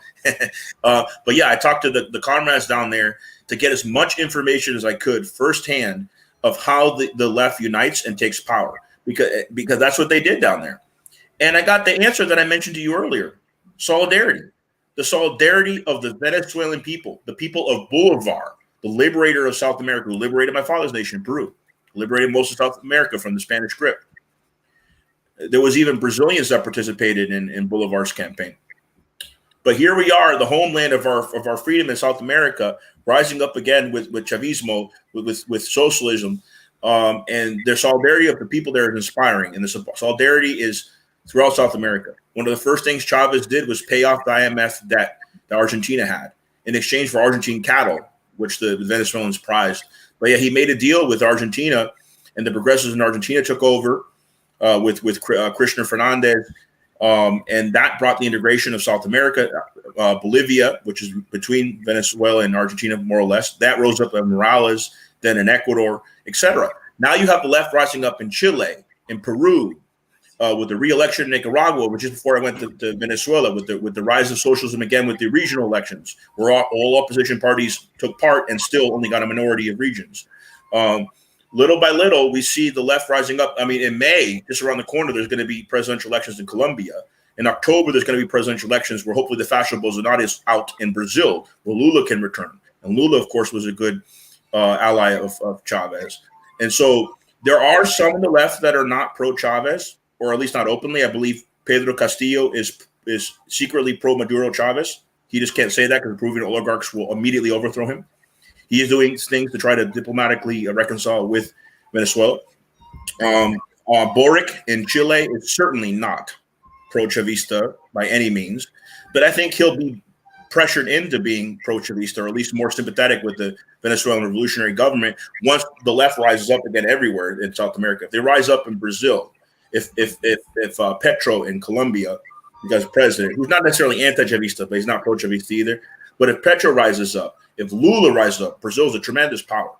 Speaker 2: But yeah, I talked to the comrades down there to get as much information as I could firsthand of how the left unites and takes power, because that's what they did down there. And I got the answer that I mentioned to you earlier: solidarity. The solidarity of the Venezuelan people, the people of Bolivar, the liberator of South America, who liberated my father's nation, Peru, liberated most of South America from the Spanish grip. There was even Brazilians that participated in Bolivar's campaign. But here we are, the homeland of our freedom in South America, rising up again with Chavismo, with socialism, and their solidarity of the people there is inspiring. And the solidarity is throughout South America. One of the first things Chavez did was pay off the IMF debt that Argentina had in exchange for Argentine cattle, which the Venezuelans prized. But yeah, he made a deal with Argentina, and the progressives in Argentina took over with Krishna Fernandez, and that brought the integration of South America, Bolivia, which is between Venezuela and Argentina, more or less. That rose up in Morales, then in Ecuador, etc. Now you have the left rising up in Chile, in Peru, with the re-election in Nicaragua, which is before I went to Venezuela, with the rise of socialism again, with the regional elections, where all opposition parties took part and still only got a minority of regions. Little by little, we see the left rising up. I mean, in May, just around the corner, there's going to be presidential elections in Colombia. In October, there's going to be presidential elections where hopefully the fascio Bolsonaro is out in Brazil, where Lula can return. And Lula, of course, was a good ally of Chavez. And so there are some on the left that are not pro-Chavez, or at least not openly. I believe Pedro Castillo is secretly pro-Maduro Chavez. He just can't say that because the Peruvian oligarchs will immediately overthrow him. He is doing things to try to diplomatically reconcile with Venezuela. Boric in Chile is certainly not pro-Chavista by any means, but I think he'll be pressured into being pro-Chavista, or at least more sympathetic with the Venezuelan revolutionary government once the left rises up again everywhere in South America. If they rise up in Brazil, if Petro in Colombia becomes president, who's not necessarily anti-Chavista, but he's not pro-Chavista either. But if Petro rises up, if Lula rises up, Brazil's a tremendous power.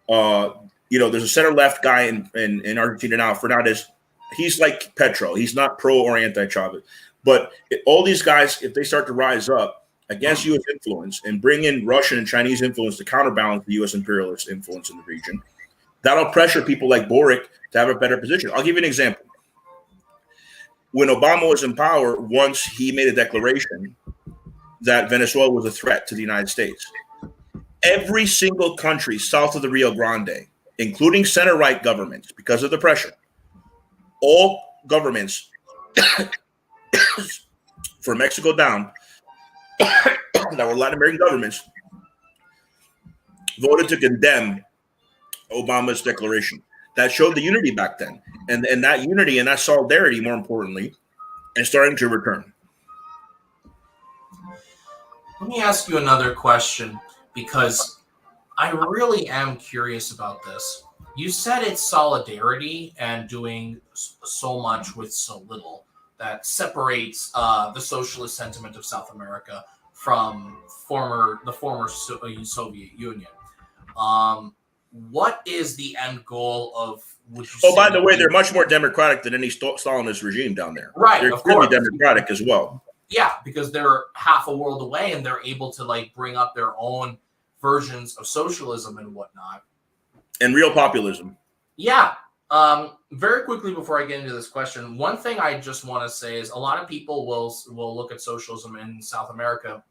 Speaker 2: There's a center-left guy in Argentina now, Fernandez. He's like Petro. He's not pro or anti-Chavez. But all these guys, if they start to rise up against U.S. influence and bring in Russian and Chinese influence to counterbalance the U.S. imperialist influence in the region, that'll pressure people like Boric to have a better position. I'll give you an example. When Obama was in power, once he made a declaration that Venezuela was a threat to the United States, every single country south of the Rio Grande, including center-right governments, because of the pressure, all governments from Mexico down that were Latin American governments voted to condemn Obama's declaration. That showed the unity back then. And that unity and that solidarity, more importantly, is starting to return.
Speaker 1: Let me ask you another question, because I really am curious about this. You said it's solidarity and doing so much with so little that separates the socialist sentiment of South America from the former Soviet Union. What is the end goal of?
Speaker 2: By the way, they're much more democratic than any Stalinist regime down there.
Speaker 1: Right,
Speaker 2: they're extremely democratic as well.
Speaker 1: Yeah, because they're half a world away and they're able to bring up their own versions of socialism and whatnot.
Speaker 2: And real populism.
Speaker 1: Yeah. Very quickly before I get into this question, one thing I just want to say is a lot of people will look at socialism in South America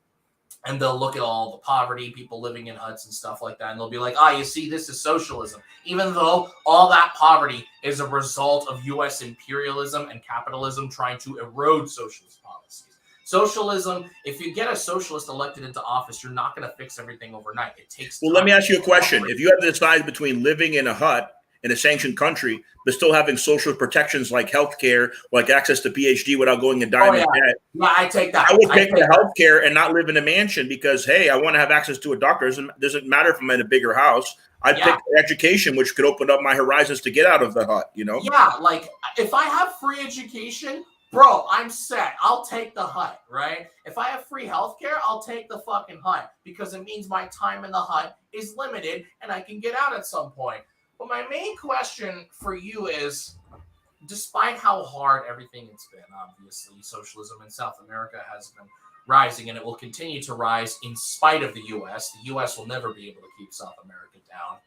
Speaker 1: and they'll look at all the poverty, people living in huts and stuff like that, and they'll be like, you see, this is socialism. Even though all that poverty is a result of U.S. imperialism and capitalism trying to erode socialist policies. Socialism, if you get a socialist elected into office, you're not going to fix everything overnight. It takes time.
Speaker 2: Well, let me ask you a question. If you have to decide between living in a hut in a sanctioned country, but still having social protections like healthcare, like access to PhD without going in diamond debt.
Speaker 1: Yeah, I take that.
Speaker 2: I would take the healthcare and not live in a mansion because, hey, I want to have access to a doctor. Doesn't matter if I'm in a bigger house. I'd pick education, which could open up my horizons to get out of the hut,
Speaker 1: Yeah, if I have free education, bro, I'm set. I'll take the hut, right? If I have free healthcare, I'll take the fucking hut because it means my time in the hut is limited and I can get out at some point. But my main question for you is, despite how hard everything has been, obviously, socialism in South America has been rising and it will continue to rise in spite of the U.S. The U.S. will never be able to keep South America down.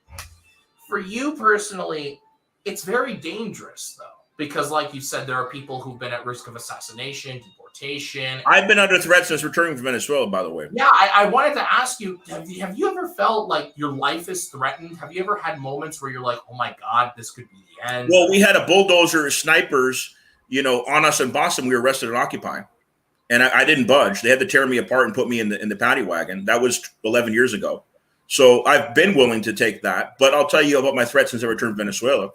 Speaker 1: For you personally, it's very dangerous, though, because like you said, there are people who've been at risk of assassination, deportation.
Speaker 2: I've been under threat since returning from Venezuela, by the way.
Speaker 1: Yeah, I wanted to ask you, have you ever felt like your life is threatened? Have you ever had moments where you're like, oh my God, this could be the end?
Speaker 2: Well, we had a bulldozer, snipers, on us in Boston. We were arrested and occupied. And I didn't budge. They had to tear me apart and put me in the paddy wagon. That was 11 years ago. So I've been willing to take that. But I'll tell you about my threat since I returned from Venezuela.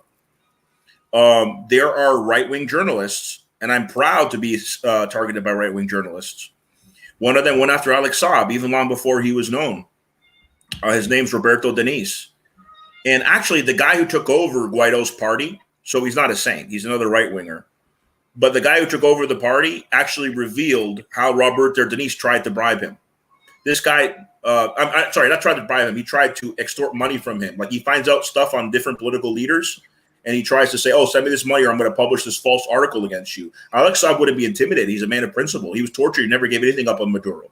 Speaker 2: There are right-wing journalists, and I'm proud to be targeted by right-wing journalists. One of them went after Alex Saab, even long before he was known. His name's Roberto Denis. And actually, the guy who took over Guaido's party, so he's not a saint, he's another right winger. But the guy who took over the party actually revealed how Roberto Denise tried to bribe him. This guy, I'm sorry, not tried to bribe him. He tried to extort money from him. Like he finds out stuff on different political leaders, and he tries to say, "Oh, send me this money, or I'm going to publish this false article against you." Alex Saab wouldn't be intimidated. He's a man of principle. He was tortured. He never gave anything up on Maduro.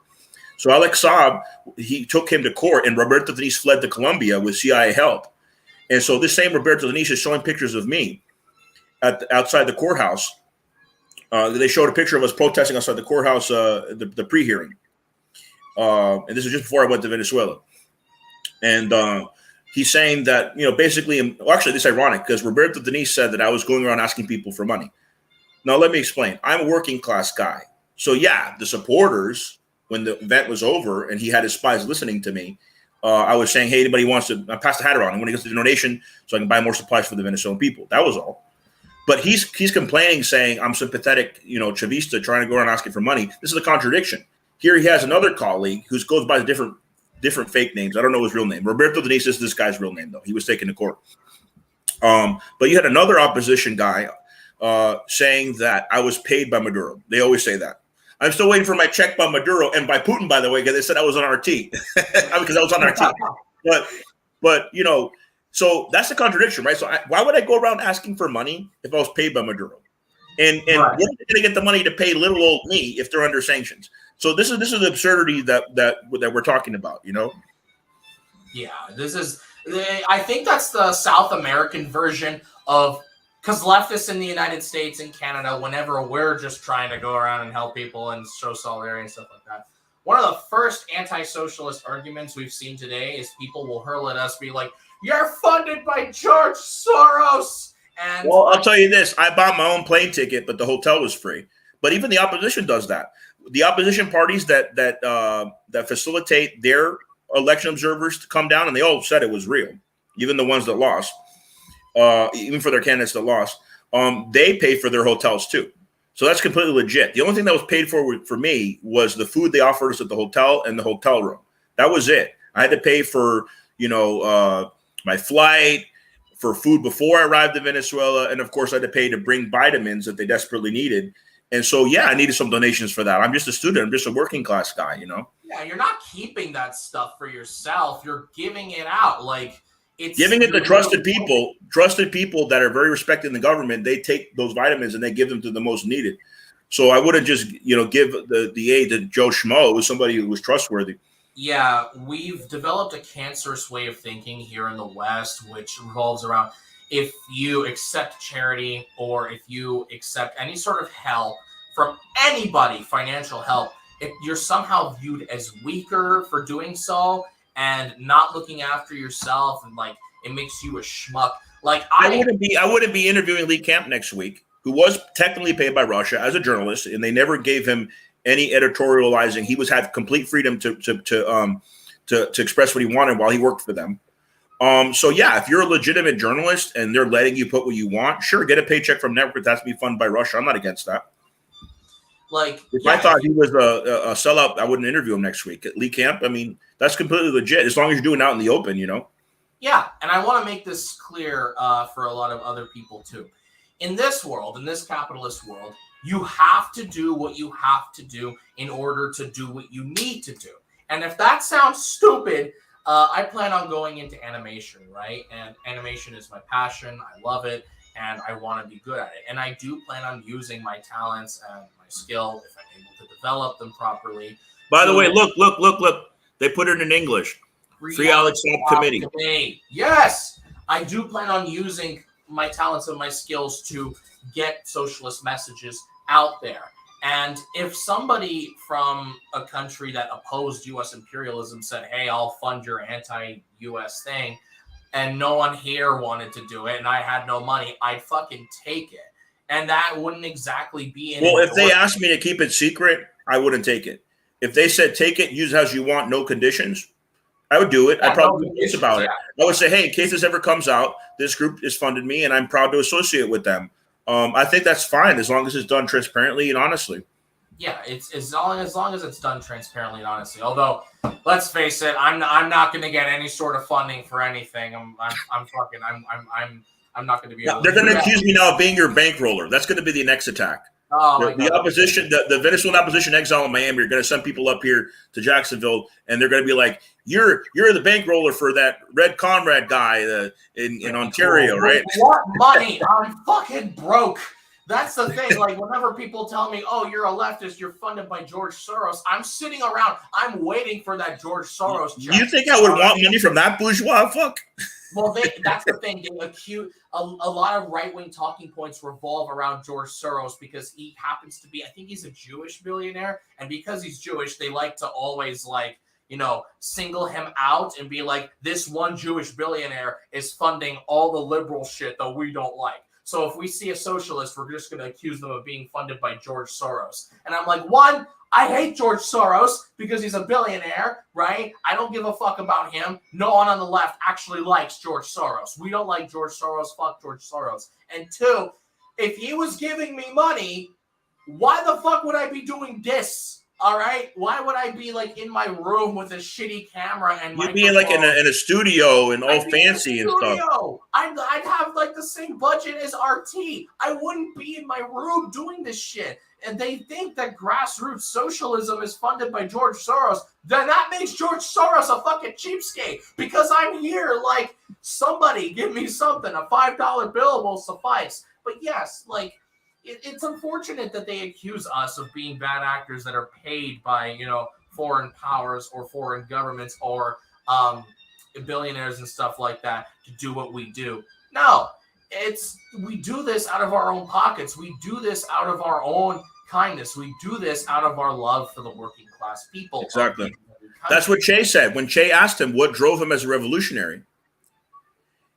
Speaker 2: So Alex Saab, he took him to court, and Roberto Denise fled to Colombia with CIA help. And so this same Roberto Denise is showing pictures of me outside the courthouse. They showed a picture of us protesting outside the courthouse, the pre-hearing. And this was just before I went to Venezuela. And he's saying that, basically, well, actually, this is ironic because Roberto Denise said that I was going around asking people for money. Now, let me explain. I'm a working class guy. So, yeah, the supporters, when the event was over and he had his spies listening to me, I was saying, hey, anybody wants to pass the hat around? I'm going to get the donation so I can buy more supplies for the Venezuelan people. That was all. But he's complaining, saying I'm sympathetic, Chavista trying to go around asking for money. This is a contradiction. Here he has another colleague who goes by different fake names. I don't know his real name. Roberto Denise is this guy's real name, though. He was taken to court. But you had another opposition guy saying that I was paid by Maduro. They always say that. I'm still waiting for my check by Maduro and by Putin, by the way, because they said I was on RT. Because I was on RT. But so that's the contradiction, right? So why would I go around asking for money if I was paid by Maduro? And right. Where are they going to get the money to pay little old me if they're under sanctions? So this is the absurdity that we're talking about,
Speaker 1: Yeah, I think that's the South American version of, because leftists in the United States and Canada, whenever we're just trying to go around and help people and show solidarity and stuff like that, one of the first anti-socialist arguments we've seen today is people will hurl at us, be like, "You're funded by George Soros." And
Speaker 2: well, I'll tell you this: I bought my own plane ticket, but the hotel was free. But even the opposition does that. The opposition parties that facilitate their election observers to come down, and they all said it was real. Even the ones that lost, even for their candidates that lost, they pay for their hotels too. So that's completely legit. The only thing that was paid for me was the food they offered us at the hotel and the hotel room. That was it. I had to pay for my flight, for food before I arrived in Venezuela, and of course I had to pay to bring vitamins that they desperately needed. And so, yeah, I needed some donations for that. I'm just a student. I'm just a working class guy,
Speaker 1: Yeah, you're not keeping that stuff for yourself. You're giving it out. Like, it's
Speaker 2: giving it to trusted people that are very respected in the government. They take those vitamins and they give them to the most needed. So I wouldn't just, give the aid to Joe Schmo. It was somebody who was trustworthy.
Speaker 1: Yeah, we've developed a cancerous way of thinking here in the West, which revolves around if you accept charity or if you accept any sort of help from anybody, financial help, if you're somehow viewed as weaker for doing so and not looking after yourself, and like it makes you a schmuck. Like I
Speaker 2: wouldn't be interviewing Lee Camp next week, who was technically paid by Russia as a journalist, and they never gave him any editorializing. He had complete freedom to express what he wanted while he worked for them. So yeah, if you're a legitimate journalist and they're letting you put what you want, sure, get a paycheck from network that's to be funded by Russia. I'm not against that.
Speaker 1: Like,
Speaker 2: if I thought he was a sellout, I wouldn't interview him next week. At Lee Camp, I mean, that's completely legit as long as you're doing it out in the open,
Speaker 1: Yeah, and I want to make this clear for a lot of other people too. In this world, in this capitalist world, you have to do what you have to do in order to do what you need to do. And if that sounds stupid, I plan on going into animation, right? And animation is my passion. I love it, and I want to be good at it. And I do plan on using my talents and my skill, if I'm able to develop them properly.
Speaker 2: By the way, look. They put it in English. Free Alex Saab Committee.
Speaker 1: Yes! I do plan on using my talents and my skills to get socialist messages out there. And if somebody from a country that opposed U.S. imperialism said, hey, I'll fund your anti-U.S. thing, and no one here wanted to do it, and I had no money, I'd fucking take it. And that wouldn't exactly be an
Speaker 2: Well, if they asked me to keep it secret, I wouldn't take it. If they said, take it, use it as you want, no conditions, I would do it. I'd probably be nice about it. I would say, hey, in case this ever comes out, this group has funded me, and I'm proud to associate with them. I think that's fine as long as it's done transparently and honestly.
Speaker 1: Yeah, it's as long as it's done transparently and honestly. Although, let's face it, I'm not going to get any sort of funding for anything. I'm not going to be able.
Speaker 2: They're
Speaker 1: to
Speaker 2: going
Speaker 1: do
Speaker 2: to
Speaker 1: that.
Speaker 2: accuse me now of being your bankroller. That's going to be the next attack.
Speaker 1: Oh
Speaker 2: The opposition, the Venezuelan opposition exile in Miami are going to send people up here to Jacksonville, and they're going to be like, "You're the bankroller for that Red Conrad guy in Ontario, right?"
Speaker 1: What money? I'm fucking broke. That's the thing. Like, whenever people tell me, "Oh, you're a leftist, you're funded by George Soros," I'm sitting around. I'm waiting for that George Soros check.
Speaker 2: You think I would want money from that bourgeois? Fuck.
Speaker 1: Well, that's the thing. They accuse a lot of right-wing talking points revolve around George Soros because he happens to be, I think he's a Jewish billionaire. And because he's Jewish, they like to always single him out and be like, this one Jewish billionaire is funding all the liberal shit that we don't like. So if we see a socialist, we're just going to accuse them of being funded by George Soros. And I'm like, one, I hate George Soros because he's a billionaire, right? I don't give a fuck about him. No one on the left actually likes George Soros. We don't like George Soros. Fuck George Soros. And two, if he was giving me money, why the fuck would I be doing this? All right? Why would I be like in my room with a shitty camera and
Speaker 2: you'd be like in a studio and all fancy and stuff.
Speaker 1: I'd have like the same budget as RT. I wouldn't be in my room doing this shit. And they think that grassroots socialism is funded by George Soros, then that makes George Soros a fucking cheapskate because I'm here like, somebody give me something. A $5 bill will suffice. But yes, like, it's unfortunate that they accuse us of being bad actors that are paid by, foreign powers or foreign governments or billionaires and stuff like that to do what we do. No. We do this out of our own pockets. We do this out of our own kindness. We do this out of our love for the working class people.
Speaker 2: Exactly. That's what Che said. When Che asked him what drove him as a revolutionary,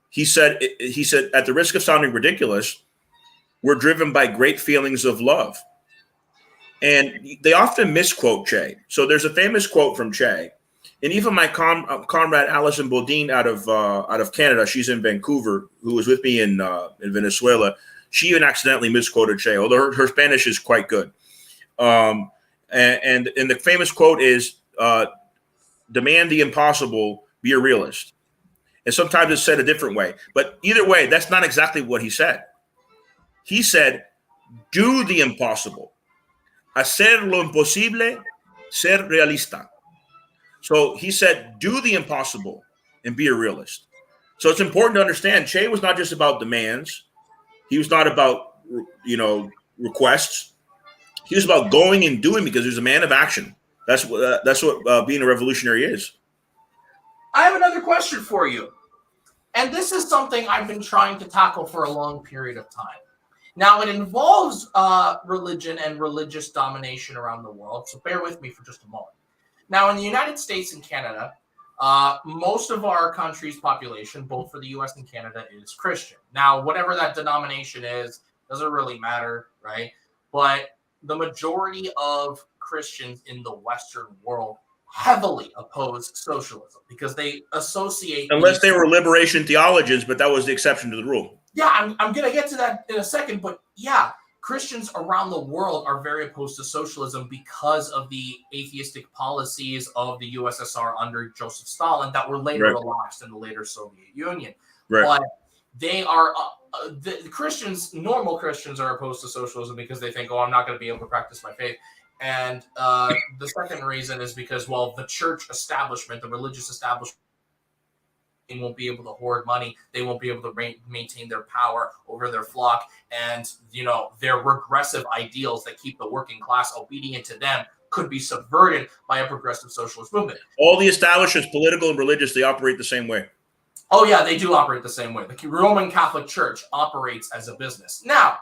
Speaker 2: he said, at the risk of sounding ridiculous, we're driven by great feelings of love. And they often misquote Che. So there's a famous quote from Che. And even my comrade Alison Bodine out of Canada, she's in Vancouver, who was with me in Venezuela. She even accidentally misquoted Che, although her Spanish is quite good. And the famous quote is, "Demand the impossible, be a realist." And sometimes it's said a different way, but either way, that's not exactly what he said. He said, "Do the impossible, hacer lo imposible, ser realista." So he said, do the impossible and be a realist. So it's important to understand Che was not just about demands. He was not about, requests. He was about going and doing because he was a man of action. That's what being a revolutionary is.
Speaker 1: I have another question for you. And this is something I've been trying to tackle for a long period of time. Now, it involves religion and religious domination around the world. So bear with me for just a moment. Now, in the United States and Canada, most of our country's population, both for the U.S. and Canada, is Christian. Now, whatever that denomination is, doesn't really matter, right? But the majority of Christians in the Western world heavily oppose socialism because they associate...
Speaker 2: Unless they were liberation theologians, but that was the exception to the rule.
Speaker 1: Yeah, I'm going to get to that in a second, but yeah, Christians around the world are very opposed to socialism because of the atheistic policies of the USSR under Joseph Stalin that were later relaxed in the later Soviet Union.
Speaker 2: Right.
Speaker 1: But they are, the Christians, normal Christians are opposed to socialism because they think, I'm not going to be able to practice my faith. And the second reason is because, the church establishment, the religious establishment, they won't be able to hoard money. They won't be able to maintain their power over their flock. And, their regressive ideals that keep the working class obedient to them could be subverted by a progressive socialist movement.
Speaker 2: All the establishments, political and religious, they operate the same way.
Speaker 1: Oh, yeah, they do operate the same way. The Roman Catholic Church operates as a business. Now,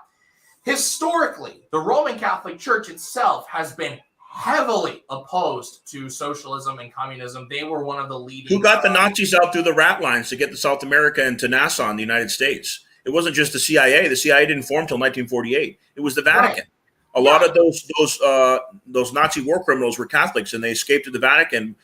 Speaker 1: historically, the Roman Catholic Church itself has been heavily opposed to socialism and communism. They were one of the leading...
Speaker 2: Who got the Nazis out through the rat lines to get to South America and to Nassau in the United States? It wasn't just the CIA. The CIA didn't form until 1948. It was the Vatican. Right. A lot of those Nazi war criminals were Catholics, and they escaped to the Vatican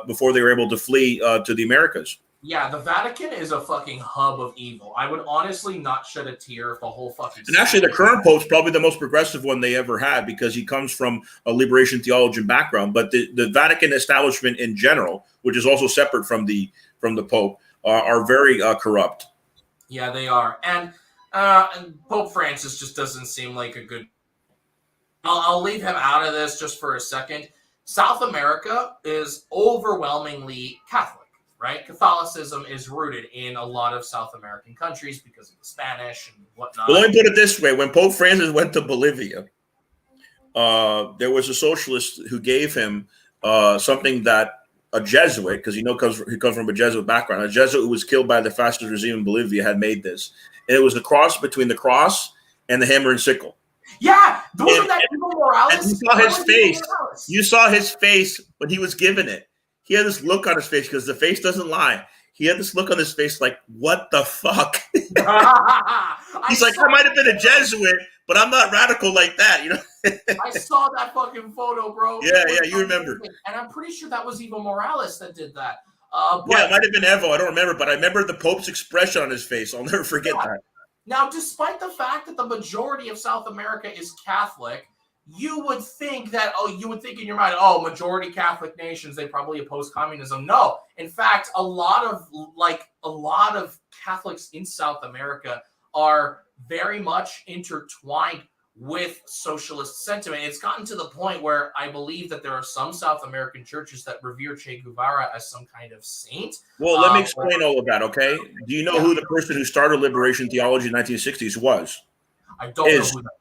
Speaker 2: before they were able to flee to the Americas.
Speaker 1: Yeah, the Vatican is a fucking hub of evil. I would honestly not shed a tear if the whole fucking.
Speaker 2: And actually, the current pope's probably the most progressive one they ever had because he comes from a liberation theologian background. But the Vatican establishment in general, which is also separate from the pope, are very corrupt.
Speaker 1: Yeah, they are, and Pope Francis just doesn't seem like a good. I'll leave him out of this just for a second. South America is overwhelmingly Catholic. Right? Catholicism is rooted in a lot of South American countries because of the Spanish and whatnot.
Speaker 2: Well, let me put it this way. When Pope Francis went to Bolivia, there was a socialist who gave him something that a Jesuit, because he comes from a Jesuit background, a Jesuit who was killed by the fascist regime in Bolivia had made this. And it was a cross between the cross and the hammer and sickle.
Speaker 1: Yeah, wasn't that Evo Morales?
Speaker 2: And you saw his face. You saw his face when he was given it. He had this look on his face because the face doesn't lie. He had this look on his face like, what the fuck? He's like, I might have been a Jesuit, but I'm not radical like that, you know?
Speaker 1: I saw that fucking photo, bro.
Speaker 2: Yeah, you remember.
Speaker 1: And I'm pretty sure that was Evo Morales that did that.
Speaker 2: Yeah, it might have been Evo. I don't remember, but I remember the Pope's expression on his face. I'll never forget that.
Speaker 1: Now, despite the fact that the majority of South America is Catholic, you would think in your mind, majority Catholic nations, they probably oppose communism. No, in fact, a lot of Catholics in South America are very much intertwined with socialist sentiment. It's gotten to the point where I believe that there are some South American churches that revere Che Guevara as some kind of saint.
Speaker 2: Well, let me explain all of that, okay? Do you know who the person who started liberation theology in the 1960s was?
Speaker 1: I don't know who that was.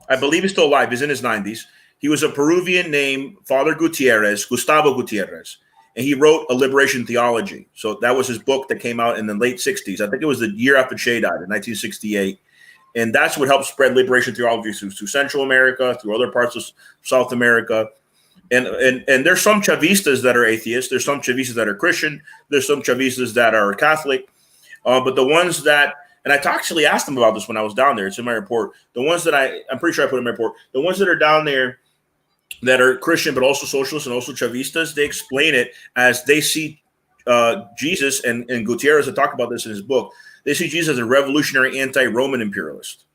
Speaker 2: I believe he's still alive. He's in his 90s. He was a Peruvian named Father Gustavo Gutierrez, and he wrote a liberation theology. So that was his book that came out in the late 60s. I think it was the year after Che died in 1968. And that's what helped spread liberation theology through Central America, through other parts of South America. And there's some Chavistas that are atheists. There's some Chavistas that are Christian. There's some Chavistas that are Catholic. But the ones that, and I actually asked them about this when I was down there. It's in my report. The ones that I'm pretty sure I put in my report. The ones that are down there that are Christian, but also socialists and also Chavistas, they explain it as they see Jesus, and Gutierrez had talked about this in his book. They see Jesus as a revolutionary anti-Roman imperialist.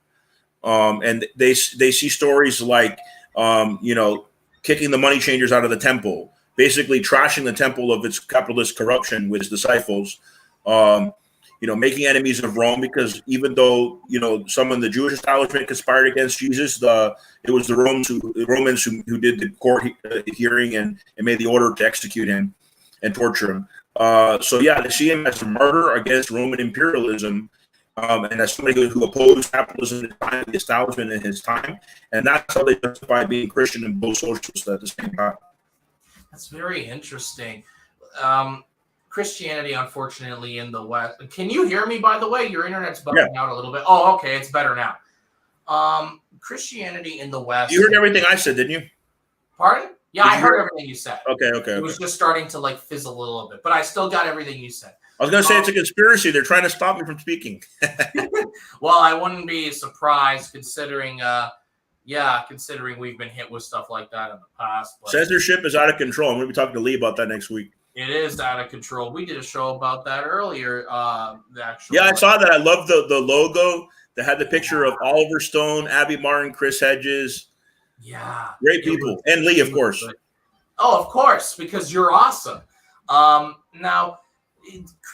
Speaker 2: And they see stories like, kicking the money changers out of the temple, basically trashing the temple of its capitalist corruption with his disciples, making enemies of Rome, because even though, some in the Jewish establishment conspired against Jesus, it was the Romans who did the court hearing and made the order to execute him and torture him. They see him as a martyr against Roman imperialism, and as somebody who opposed capitalism at the time, the establishment in his time, and that's how they justify being Christian and both socialist at the same time.
Speaker 1: That's very interesting. Christianity, unfortunately, in the West. Can you hear me, by the way? Your internet's bugging out a little bit. Oh, okay, it's better now. Christianity in the West.
Speaker 2: You heard everything I said, didn't you?
Speaker 1: Pardon? Yeah, I heard everything you said.
Speaker 2: Okay.
Speaker 1: It was just starting to fizzle a little bit, but I still got everything you said.
Speaker 2: I was going to say it's a conspiracy. They're trying to stop me from speaking.
Speaker 1: Well, I wouldn't be surprised considering we've been hit with stuff like that in the past. But
Speaker 2: censorship is out of control. I'm going to be talking to Lee about that next week.
Speaker 1: It is out of control. We did a show about that earlier. Actually,
Speaker 2: I saw that. I love the logo that had the picture of Oliver Stone, Abby Martin, Chris Hedges.
Speaker 1: Yeah.
Speaker 2: Great people. And Lee, of course.
Speaker 1: Good. Oh, of course, because you're awesome. Now,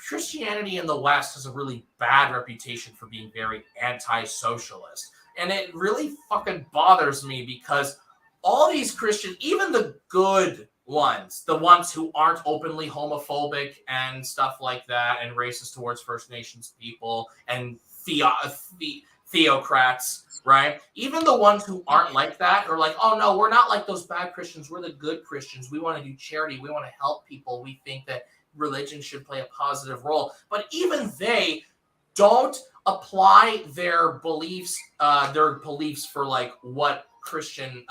Speaker 1: Christianity in the West has a really bad reputation for being very anti-socialist. And it really fucking bothers me because all these Christians, even the good ones, the ones who aren't openly homophobic and stuff like that and racist towards First Nations people and theocrats, right? Even the ones who aren't like that are like, oh no, we're not like those bad Christians. We're the good Christians. We want to do charity. We want to help people. We think that religion should play a positive role. But even they don't apply their beliefs for like what Christian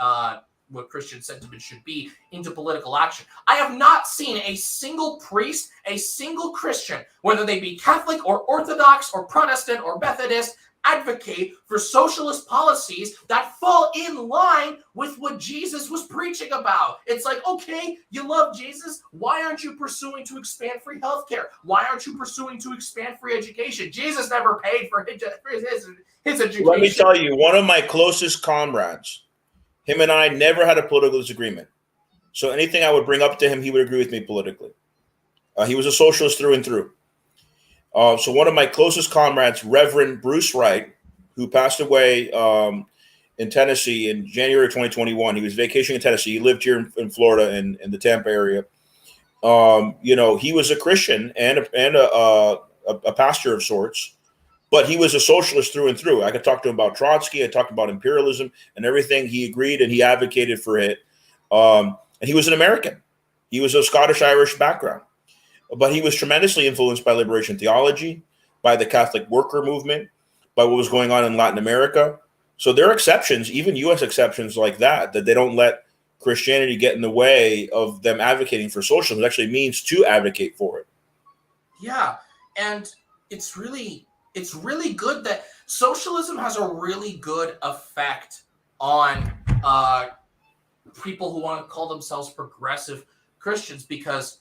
Speaker 1: sentiment should be into political action. I have not seen a single priest, a single Christian, whether they be Catholic or Orthodox or Protestant or Methodist, advocate for socialist policies that fall in line with what Jesus was preaching about. It's like, okay, you love Jesus. Why aren't you pursuing to expand free healthcare? Why aren't you pursuing to expand free education? Jesus never paid for his education.
Speaker 2: Let me tell you, one of my closest comrades, him and I never had a political disagreement. So anything I would bring up to him, he would agree with me politically. He was a socialist through and through. So one of my closest comrades, Reverend Wright, who passed away in Tennessee in January 2021. He was vacationing in Tennessee. He lived here in Florida in the Tampa area. He was a Christian and a pastor of sorts, but he was a socialist through and through. I could talk to him about Trotsky. I talked about imperialism and everything. He agreed and he advocated for it. And he was an American. He was of Scottish-Irish background. But he was tremendously influenced by liberation theology, by the Catholic worker movement, by what was going on in Latin America. So there are exceptions, even U.S. exceptions like that they don't let Christianity get in the way of them advocating for socialism. It actually means to advocate for it.
Speaker 1: Yeah, and it's really good that socialism has a really good effect on people who want to call themselves progressive Christians, because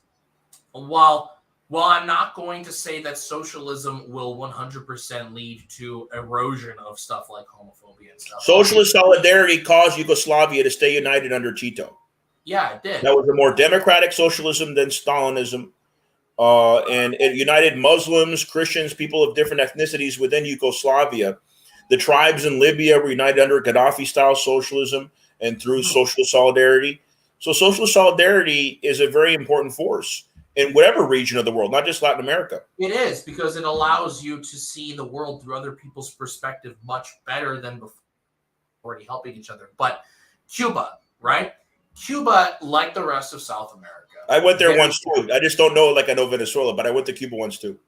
Speaker 1: while I'm not going to say that socialism will 100% lead to erosion of stuff like homophobia and stuff.
Speaker 2: Socialist solidarity caused Yugoslavia to stay united under Tito.
Speaker 1: Yeah, it did.
Speaker 2: That was a more democratic socialism than Stalinism. And it united Muslims, Christians, people of different ethnicities within Yugoslavia. The tribes in Libya were united under Gaddafi-style socialism and through social solidarity. So social solidarity is a very important force in whatever region of the world, not just Latin America.
Speaker 1: It is, because it allows you to see the world through other people's perspective much better than before, already helping each other. But Cuba, right? Cuba, like the rest of South America.
Speaker 2: I went there once too. I just don't know like I know Venezuela, but I went to Cuba once too.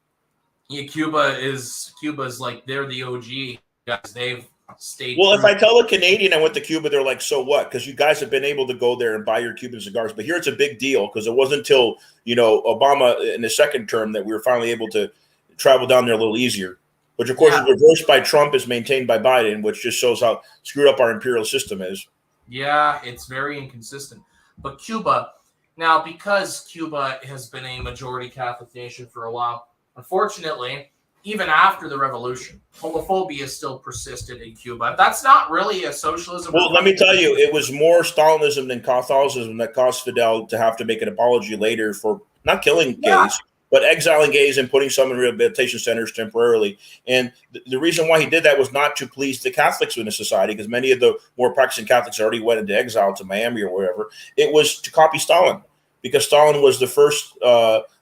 Speaker 1: Yeah, Cuba's like, they're the OG guys. They've stayed.
Speaker 2: Well, if I tell a Canadian I went to Cuba, they're like, so what? Because you guys have been able to go there and buy your Cuban cigars. But here it's a big deal because it wasn't until, Obama in the second term that we were finally able to travel down there a little easier. Which, of course, is reversed by Trump, is maintained by Biden, which just shows how screwed up our imperial system is.
Speaker 1: Yeah, it's very inconsistent. But Cuba, now, because Cuba has been a majority Catholic nation for a while, unfortunately, even after the revolution, homophobia still persisted in Cuba. That's not really a socialism.
Speaker 2: Well, let me tell you, it was more Stalinism than Catholicism that caused Fidel to have to make an apology later for not killing gays, but exiling gays and putting some in rehabilitation centers temporarily. And the reason why he did that was not to please the Catholics in the society, because many of the more practicing Catholics already went into exile to Miami or wherever. It was to copy Stalin, because Stalin was the first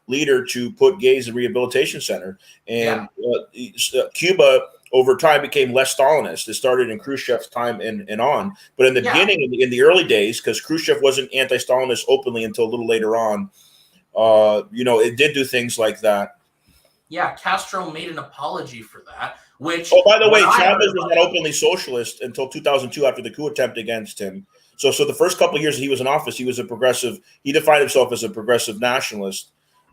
Speaker 2: leader to put gays in rehabilitation center. And Cuba over time became less Stalinist. It started in Khrushchev's time and on. But in the beginning, in the early days, because Khrushchev wasn't anti-Stalinist openly until a little later on, it did do things like that.
Speaker 1: Yeah, Castro made an apology for that. Which,
Speaker 2: by the way, Chavez was not openly socialist until 2002 after the coup attempt against him. So the first couple of years he was in office, he was a progressive. He defined himself as a progressive nationalist.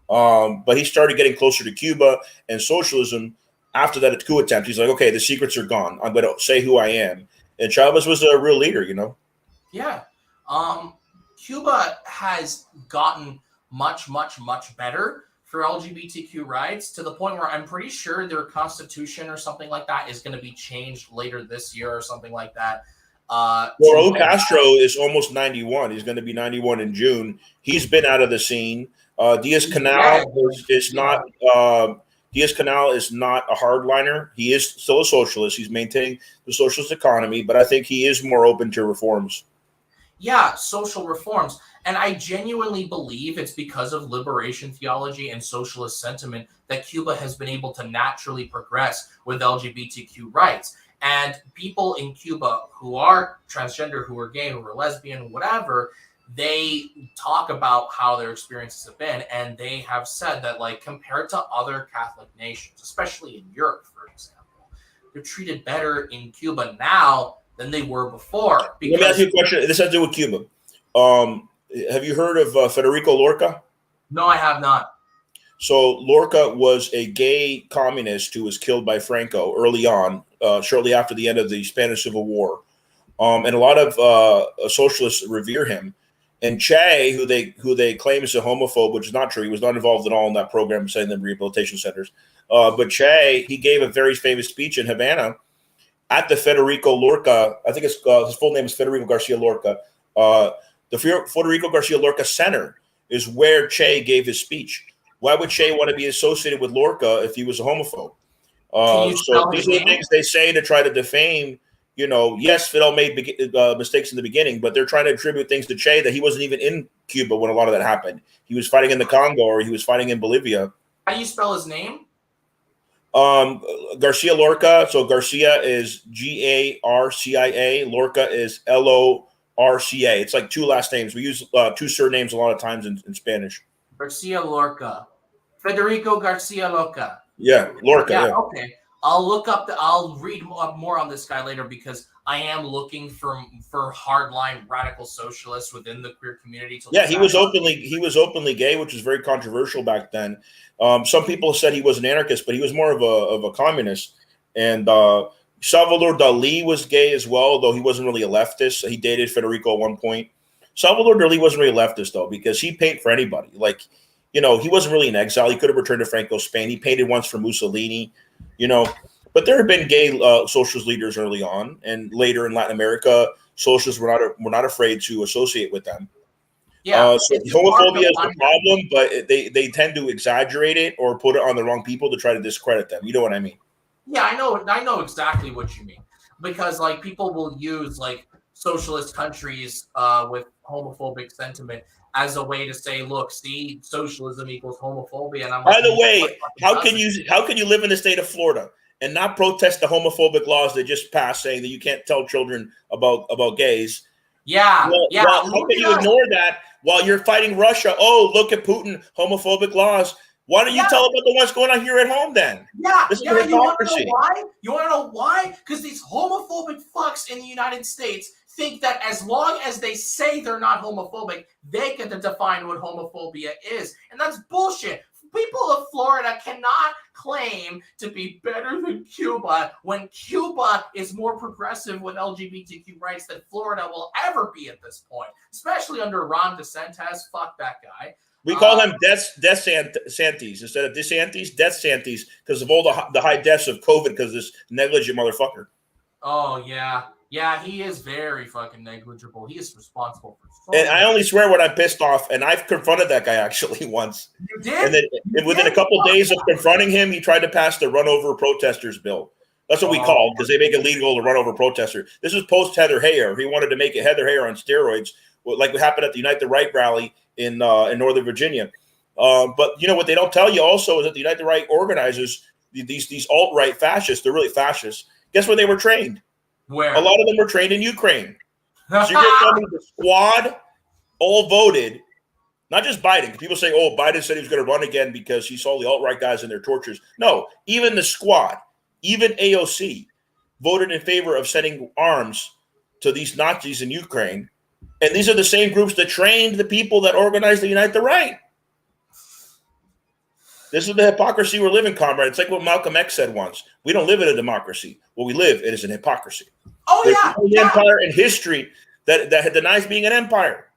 Speaker 2: But he started getting closer to Cuba and socialism after that coup attempt. He's like, okay, the secrets are gone. I'm going to say who I am. And Chavez was a real leader,
Speaker 1: Yeah. Cuba has gotten much, much, much better for LGBTQ rights, to the point where I'm pretty sure their constitution or something like that is going to be changed later this year or something like that.
Speaker 2: Raul Castro is almost 91. He's going to be 91 in June. He's been out of the scene. Diaz-Canel is not. Diaz-Canel is not a hardliner. He is still a socialist. He's maintaining the socialist economy, but I think he is more open to reforms.
Speaker 1: Yeah, social reforms. And I genuinely believe it's because of liberation theology and socialist sentiment that Cuba has been able to naturally progress with LGBTQ rights. And people in Cuba who are transgender, who are gay, who are lesbian, whatever, they talk about how their experiences have been. And they have said that, like, compared to other Catholic nations, especially in Europe, for example, they're treated better in Cuba now than they were before.
Speaker 2: Let me ask you a question. This has to do with Cuba. Have you heard of Federico Lorca?
Speaker 1: No, I have not.
Speaker 2: So Lorca was a gay communist who was killed by Franco early on, shortly after the end of the Spanish Civil War. And a lot of socialists revere him. And Che, who they claim is a homophobe, which is not true. He was not involved at all in that program, sending them rehabilitation centers. But Che, he gave a very famous speech in Havana at the Federico Lorca. I think his full name is Federico Garcia Lorca. The Federico Garcia Lorca Center is where Che gave his speech. Why would Che want to be associated with Lorca if he was a homophobe? So these are the things they say to try to defame. Yes, Fidel made mistakes in the beginning, but they're trying to attribute things to Che that he wasn't even in Cuba when a lot of that happened. He was fighting in the Congo, or he was fighting in Bolivia.
Speaker 1: How do you spell his name?
Speaker 2: Garcia Lorca. So Garcia is Garcia. Lorca is Lorca. It's like two last names. We use two surnames a lot of times in Spanish.
Speaker 1: Garcia Lorca. Federico Garcia Lorca.
Speaker 2: Yeah, Lorca. Yeah.
Speaker 1: Okay. I'll read more on this guy later, because I am looking for hardline radical socialists within the queer community.
Speaker 2: He was openly gay, which was very controversial back then. Some people said he was an anarchist, but he was more of a communist. And Salvador Dali was gay as well, though he wasn't really a leftist. He dated Federico at one point. Salvador Dali wasn't really a leftist, though, because he painted for anybody. He wasn't really in exile. He could have returned to Franco's Spain. He painted once for Mussolini. But there have been gay socialist leaders early on, and later in Latin America, socialists were not afraid to associate with them.
Speaker 1: Yeah,
Speaker 2: so homophobia is the problem, but they tend to exaggerate it or put it on the wrong people to try to discredit them. You know what I mean?
Speaker 1: Yeah, I know exactly what you mean, because people will use socialist countries with homophobic sentiment as a way to say, look, see, socialism equals homophobia. And I'm
Speaker 2: by the way, how can you live in the state of Florida and not protest the homophobic laws they just passed, saying that you can't tell children about gays?
Speaker 1: Yeah,
Speaker 2: how can you ignore that while you're fighting Russia? Oh, look at Putin, homophobic laws. Why don't you tell about the ones going on here at home then?
Speaker 1: This is hypocrisy. You want to know why? Because these homophobic fucks in the United States think that as long as they say they're not homophobic, they get to define what homophobia is. And that's bullshit. People of Florida cannot claim to be better than Cuba when Cuba is more progressive with LGBTQ rights than Florida will ever be at this point, especially under Ron DeSantis. Fuck that guy.
Speaker 2: We call him DeSantis instead of DeSantis, DeSantis, because of all the high deaths of COVID because of this negligent motherfucker.
Speaker 1: Oh, yeah. Yeah, he is very fucking negligible. He is responsible for so
Speaker 2: And I only swear when I'm pissed off, and I've confronted that guy actually once.
Speaker 1: You did?
Speaker 2: And then within a couple of days of confronting him, he tried to pass the run over protesters bill. That's what we call it, because they make it legal to run over protesters. This was post Heather Heyer. He wanted to make it Heather Heyer on steroids, like what happened at the Unite the Right rally in Northern Virginia. But what they don't tell you also is that the Unite the Right organizers, these alt-right fascists, they're really fascists. Guess where they were trained?
Speaker 1: Where?
Speaker 2: A lot of them were trained in Ukraine. So you're going to tell me the squad all voted, not just Biden. People say, oh, Biden said he was going to run again because he saw the alt-right guys in their tortures. No, even the squad, even AOC voted in favor of sending arms to these Nazis in Ukraine. And these are the same groups that trained the people that organized the Unite the Right. This is the hypocrisy we're living, comrade. It's like what Malcolm X said once. We don't live in a democracy. What we live in is an hypocrisy.
Speaker 1: Oh,
Speaker 2: There's no empire in history that denies being an empire.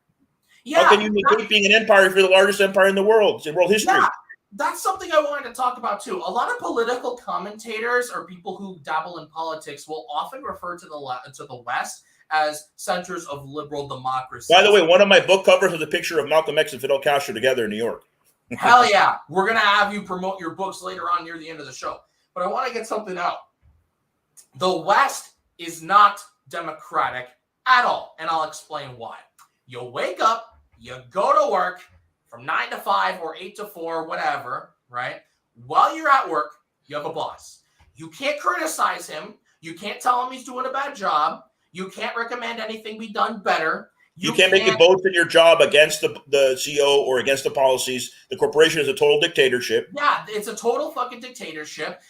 Speaker 1: Yeah,
Speaker 2: how can you negate being an empire if you're the largest empire in the world? It's in world history.
Speaker 1: Yeah, that's something I wanted to talk about, too. A lot of political commentators or people who dabble in politics will often refer to the West as centers of liberal democracy.
Speaker 2: By the way, one of my book covers is a picture of Malcolm X and Fidel Castro together in New York.
Speaker 1: Hell yeah. We're going to have you promote your books later on near the end of the show. But I want to get something out. The West is not democratic at all. And I'll explain why. You wake up, you go to work from 9 to 5 or 8 to 4, whatever, right? While you're at work, you have a boss. You can't criticize him. You can't tell him he's doing a bad job. You can't recommend anything be done better.
Speaker 2: You can't make it both in your job against the CEO or against the policies. The corporation is a total dictatorship.
Speaker 1: Yeah, it's a total fucking dictatorship.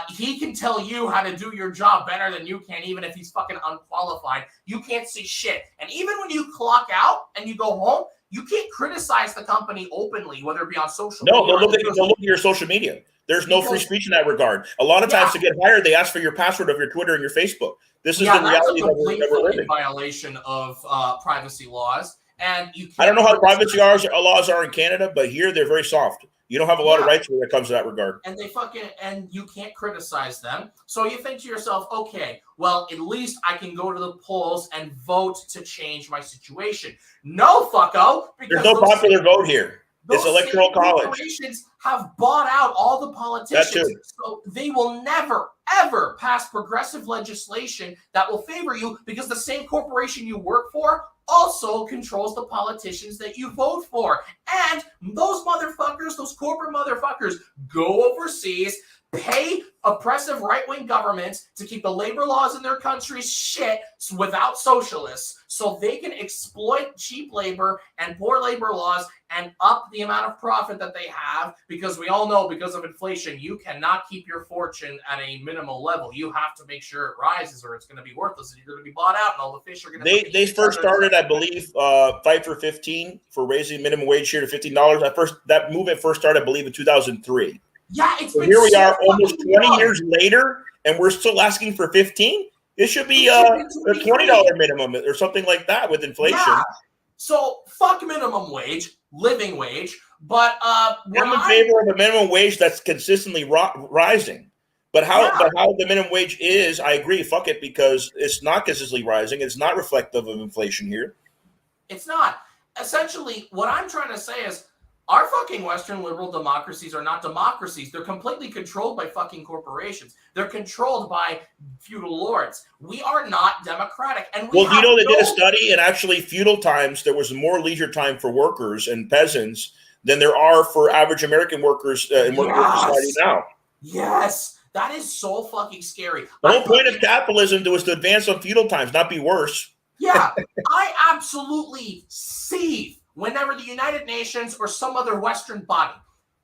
Speaker 1: He can tell you how to do your job better than you can, even if he's fucking unqualified. You can't see shit. And even when you clock out and you go home, you can't criticize the company openly, whether it be on social
Speaker 2: No,
Speaker 1: media.
Speaker 2: they'll look at your social media. There's no free speech in that regard. A lot of times to get hired, they ask for your password of your Twitter and your Facebook. This is the reality that we're living.
Speaker 1: Violation of privacy laws. And you can't
Speaker 2: I don't know how privacy laws are in Canada, but here they're very soft. You don't have a lot of rights when it comes to that regard.
Speaker 1: And and you can't criticize them. So you think to yourself, okay, well, at least I can go to the polls and vote to change my situation. No, fucko.
Speaker 2: There's no popular vote here. It's electoral college.
Speaker 1: Corporations have bought out all the politicians. So they will never, ever pass progressive legislation that will favor you, because the same corporation you work for also controls the politicians that you vote for. And those motherfuckers, those corporate motherfuckers, go overseas, pay oppressive right-wing governments to keep the labor laws in their countries shit without socialists, so they can exploit cheap labor and poor labor laws and up the amount of profit that they have, because we all know, because of inflation, you cannot keep your fortune at a minimal level. You have to make sure it rises, or it's going to be worthless, and you're going to be bought out, and all the fish are going to...
Speaker 2: They first started, I believe, Fight for 15 for raising minimum wage here to $15. That movement first started, I believe, in 2003.
Speaker 1: Yeah, it's
Speaker 2: so here we are almost 20 years later, and we're still asking for 15. It should be a $20 minimum or something like that with inflation. Yeah.
Speaker 1: So fuck minimum wage, living wage, but
Speaker 2: I'm in favor of a minimum wage that's consistently rising. But how the minimum wage is, I agree. Fuck it, because it's not consistently rising. It's not reflective of inflation here.
Speaker 1: It's not. Essentially, what I'm trying to say is, our fucking Western liberal democracies are not democracies. They're completely controlled by fucking corporations. They're controlled by feudal lords. We are not democratic. And
Speaker 2: you know, they did a study, and actually feudal times, there was more leisure time for workers and peasants than there are for average American workers in working society now.
Speaker 1: Yes, that is so fucking scary.
Speaker 2: The whole point of capitalism was to advance on feudal times, not be worse.
Speaker 1: Yeah, I absolutely seethe whenever the United Nations or some other Western body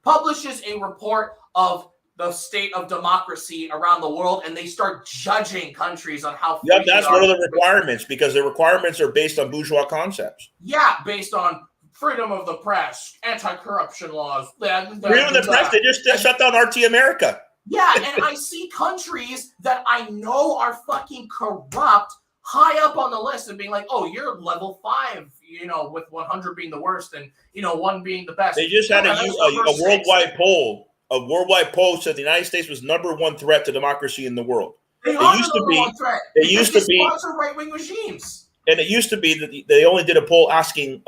Speaker 1: publishes a report of the state of democracy around the world, and they start judging countries on how...
Speaker 2: Yeah, that's one of the requirements, because the requirements are based on bourgeois concepts.
Speaker 1: Yeah, based on freedom of the press, anti-corruption laws.
Speaker 2: Freedom of the press, they just shut down RT America.
Speaker 1: Yeah, and I see countries that I know are fucking corrupt high up on the list and being like, oh, you're level 5, you know, with 100 being the worst and, you know, 1 being the best.
Speaker 2: They just had a worldwide poll. A worldwide poll said the United States was #1 threat to democracy in the world.
Speaker 1: They used to be sponsor right-wing regimes.
Speaker 2: And it used to be that they only did a poll asking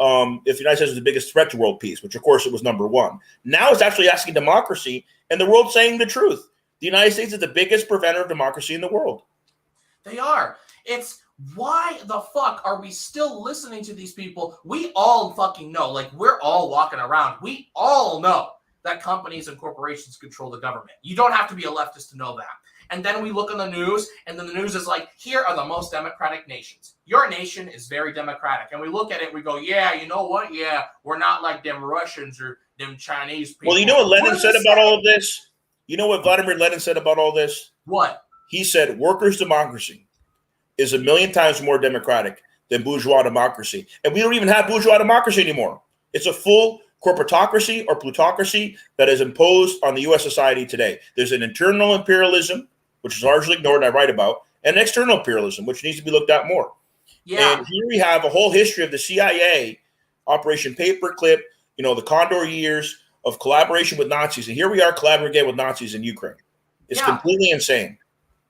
Speaker 2: if the United States was the biggest threat to world peace, which of course it was #1. Now it's actually asking democracy, and the world's saying the truth. The United States is the biggest preventer of democracy in the world.
Speaker 1: They are. It's why the fuck are we still listening to these people? We all fucking know, like, we're all walking around. We all know that companies and corporations control the government. You don't have to be a leftist to know that. And then we look on the news, and then the news is like, here are the most democratic nations. Your nation is very democratic. And we look at it, we go, yeah, you know what? Yeah, we're not like them Russians or them Chinese people.
Speaker 2: Well, you know what Lenin said about all of this? You know what Vladimir Lenin said about all this?
Speaker 1: What?
Speaker 2: He said, workers' democracy is 1,000,000 times more democratic than bourgeois democracy. And we don't even have bourgeois democracy anymore. It's a full corporatocracy or plutocracy that is imposed on the U.S. society today. There's an internal imperialism, which is largely ignored, and I write about, and external imperialism, which needs to be looked at more. Yeah. And here we have a whole history of the CIA, Operation Paperclip, you know, the Condor years of collaboration with Nazis. And here we are collaborating with Nazis in Ukraine. It's completely insane.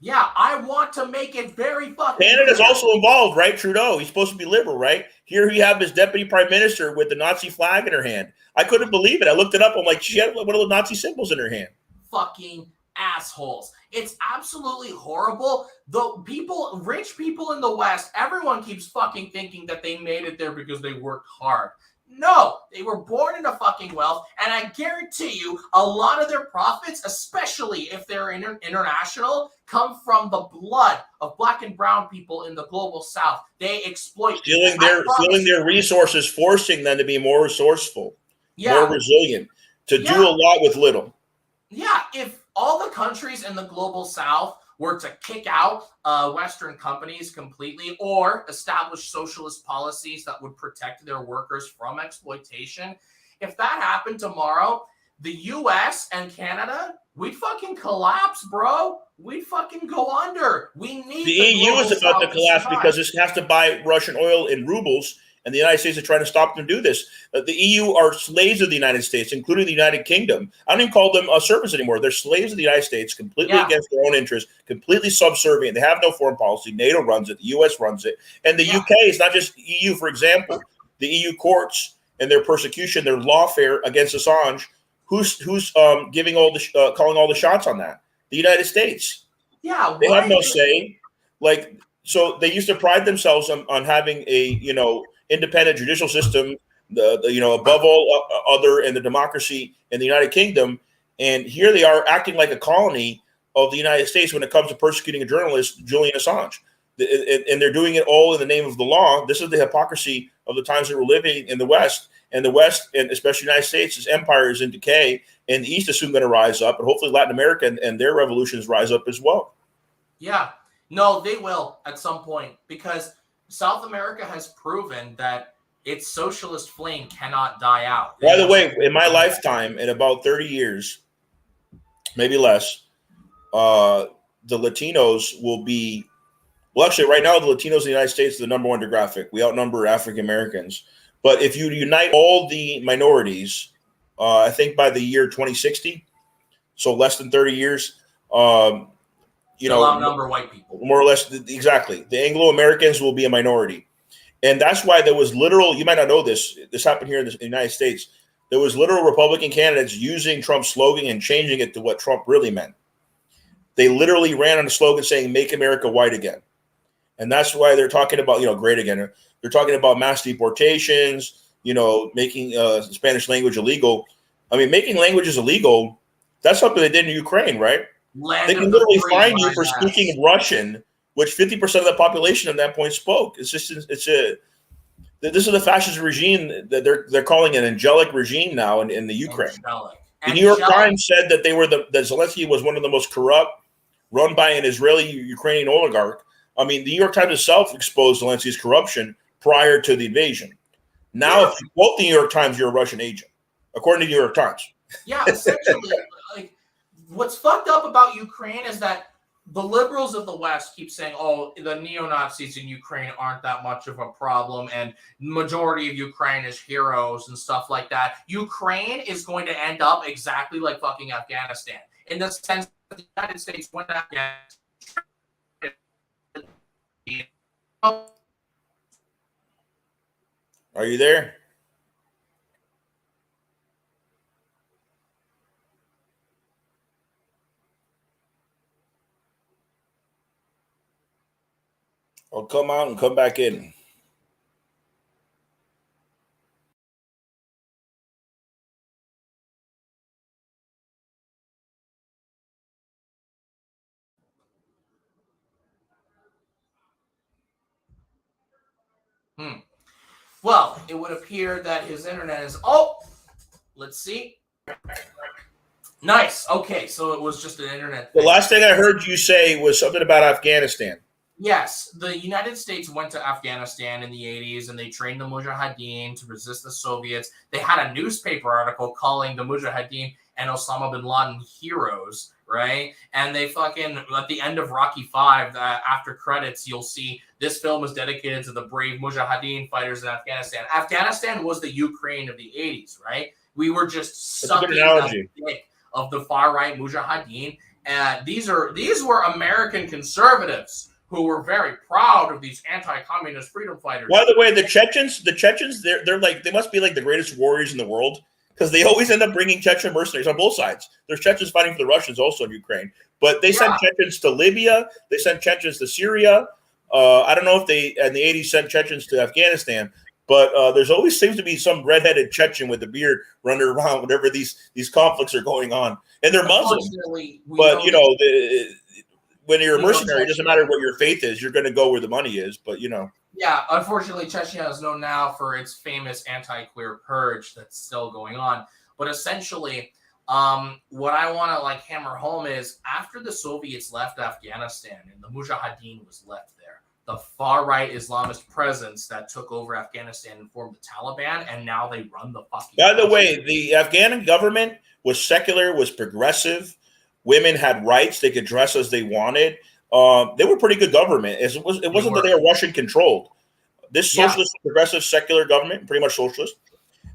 Speaker 1: Yeah, I want to make it very fucking
Speaker 2: Canada's also involved, right? Trudeau, he's supposed to be liberal, right? Here we have his deputy prime minister with the Nazi flag in her hand. I couldn't believe it. I looked it up. I'm like, she had one of the Nazi symbols in her hand.
Speaker 1: Fucking assholes. It's absolutely horrible. The people, rich people in the West, everyone keeps fucking thinking that they made it there because they worked hard. No, they were born into fucking wealth, and I guarantee you a lot of their profits, especially if they're international, come from the blood of black and brown people in the global south. They exploit
Speaker 2: stealing their resources, forcing them to be more resourceful, more resilient, to do a lot with little.
Speaker 1: Yeah, if all the countries in the global south were to kick out Western companies completely or establish socialist policies that would protect their workers from exploitation, if that happened tomorrow, the US and Canada, we'd fucking collapse, bro. We'd fucking go under. We need
Speaker 2: the EU is about to collapse because it has to buy Russian oil in rubles, and the United States is trying to stop them do this. The EU are slaves of the United States, including the United Kingdom. I don't even call them servants anymore. They're slaves of the United States, completely against their own interests, completely subservient. They have no foreign policy. NATO runs it. The US runs it. And the UK is not just EU, for example. The EU courts and their persecution, their lawfare against Assange, who's giving all the calling all the shots on that? The United States.
Speaker 1: Yeah,
Speaker 2: they have no say. Like, so they used to pride themselves on having a independent judicial system, above all other, and the democracy in the United Kingdom, and here they are acting like a colony of the United States when it comes to persecuting a journalist, Julian Assange, and they're doing it all in the name of the law. This is the hypocrisy of the times that we're living in the West. And the West, and especially the United States, its empire is in decay, and the East is soon going to rise up, and hopefully Latin America and their revolutions rise up as well.
Speaker 1: Yeah, no, they will at some point, because South America has proven that its socialist flame cannot die out.
Speaker 2: By the way, in my lifetime, in about 30 years, maybe less, the Latinos will be, well, actually, right now, the Latinos in the United States are the number one demographic. We outnumber African Americans. But if you unite all the minorities, I think by the year 2060, so less than 30 years,
Speaker 1: outnumber white people.
Speaker 2: More or less, exactly. The Anglo-Americans will be a minority. And that's why there was literal, you might not know this happened here in the United States, there was literal Republican candidates using Trump's slogan and changing it to what Trump really meant. They literally ran on a slogan saying, "Make America white again." And that's why they're talking about, great again. They're talking about mass deportations, making Spanish language illegal. I mean, making languages illegal, that's something they did in Ukraine, right? They can literally fine you for speaking Russian, which 50% of the population at that point spoke. This is the fascist regime that they're calling an angelic regime now in the Ukraine. The New York Times said that that Zelensky was one of the most corrupt, run by an Israeli Ukrainian oligarch. I mean, the New York Times itself exposed Zelensky's corruption prior to the invasion. Now, if you quote the New York Times, you're a Russian agent, according to the New York Times.
Speaker 1: Yeah, essentially, what's fucked up about Ukraine is that the liberals of the West keep saying, "Oh, the neo-Nazis in Ukraine aren't that much of a problem, and majority of Ukraine is heroes and stuff like that." Ukraine is going to end up exactly like fucking Afghanistan, in the sense that the United States went to Afghanistan.
Speaker 2: Are you there? I'll come out and come back in.
Speaker 1: Well, it would appear that his internet is... Oh! Let's see. Nice. Okay, so it was just an internet thing.
Speaker 2: The last thing I heard you say was something about Afghanistan.
Speaker 1: Yes, the United States went to Afghanistan in the 80s, and they trained the Mujahideen to resist the Soviets. They had a newspaper article calling the Mujahideen and Osama bin Laden heroes, right? And they fucking, at the end of Rocky V, after credits, you'll see this film is dedicated to the brave Mujahideen fighters in Afghanistan. Afghanistan was the Ukraine of the 80s, right? We were just sucking the dick of the far-right Mujahideen. And these were American conservatives who were very proud of these anti-communist freedom fighters.
Speaker 2: By the way, the Chechens, they're like, they must be like the greatest warriors in the world, because they always end up bringing Chechen mercenaries on both sides. There's Chechens fighting for the Russians also in Ukraine, but they sent Chechens to Libya. They sent Chechens to Syria. I don't know if they in the 80s sent Chechens to Afghanistan, but there's always seems to be some redheaded Chechen with a beard running around whenever these conflicts are going on, and they're Muslim. But when you're a mercenary, it doesn't matter what your faith is. You're going to go where the money is. But
Speaker 1: Yeah, unfortunately, Chechnya is known now for its famous anti-queer purge that's still going on. But essentially, What I want to like hammer home is after the Soviets left Afghanistan and the Mujahideen was left there, the far-right Islamist presence that took over Afghanistan and formed the Taliban, and now they run the fucking
Speaker 2: By the
Speaker 1: country.
Speaker 2: way, the Afghan government was secular, was progressive. Women had rights; they could dress as they wanted. They were pretty good government. It wasn't that they were Russian controlled. This socialist, progressive, secular government, pretty much socialist.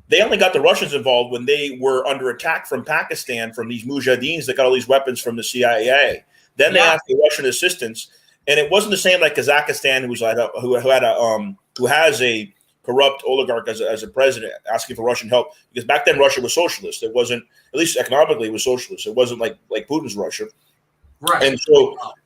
Speaker 2: They only got the Russians involved when they were under attack from Pakistan from these mujahideens that got all these weapons from the CIA. Then they asked for Russian assistance, and it wasn't the same like Kazakhstan, who has a corrupt oligarch as a president asking for Russian help, because back then Russia was socialist. It wasn't, at least economically, it was socialist. It wasn't like Putin's Russia,
Speaker 1: right?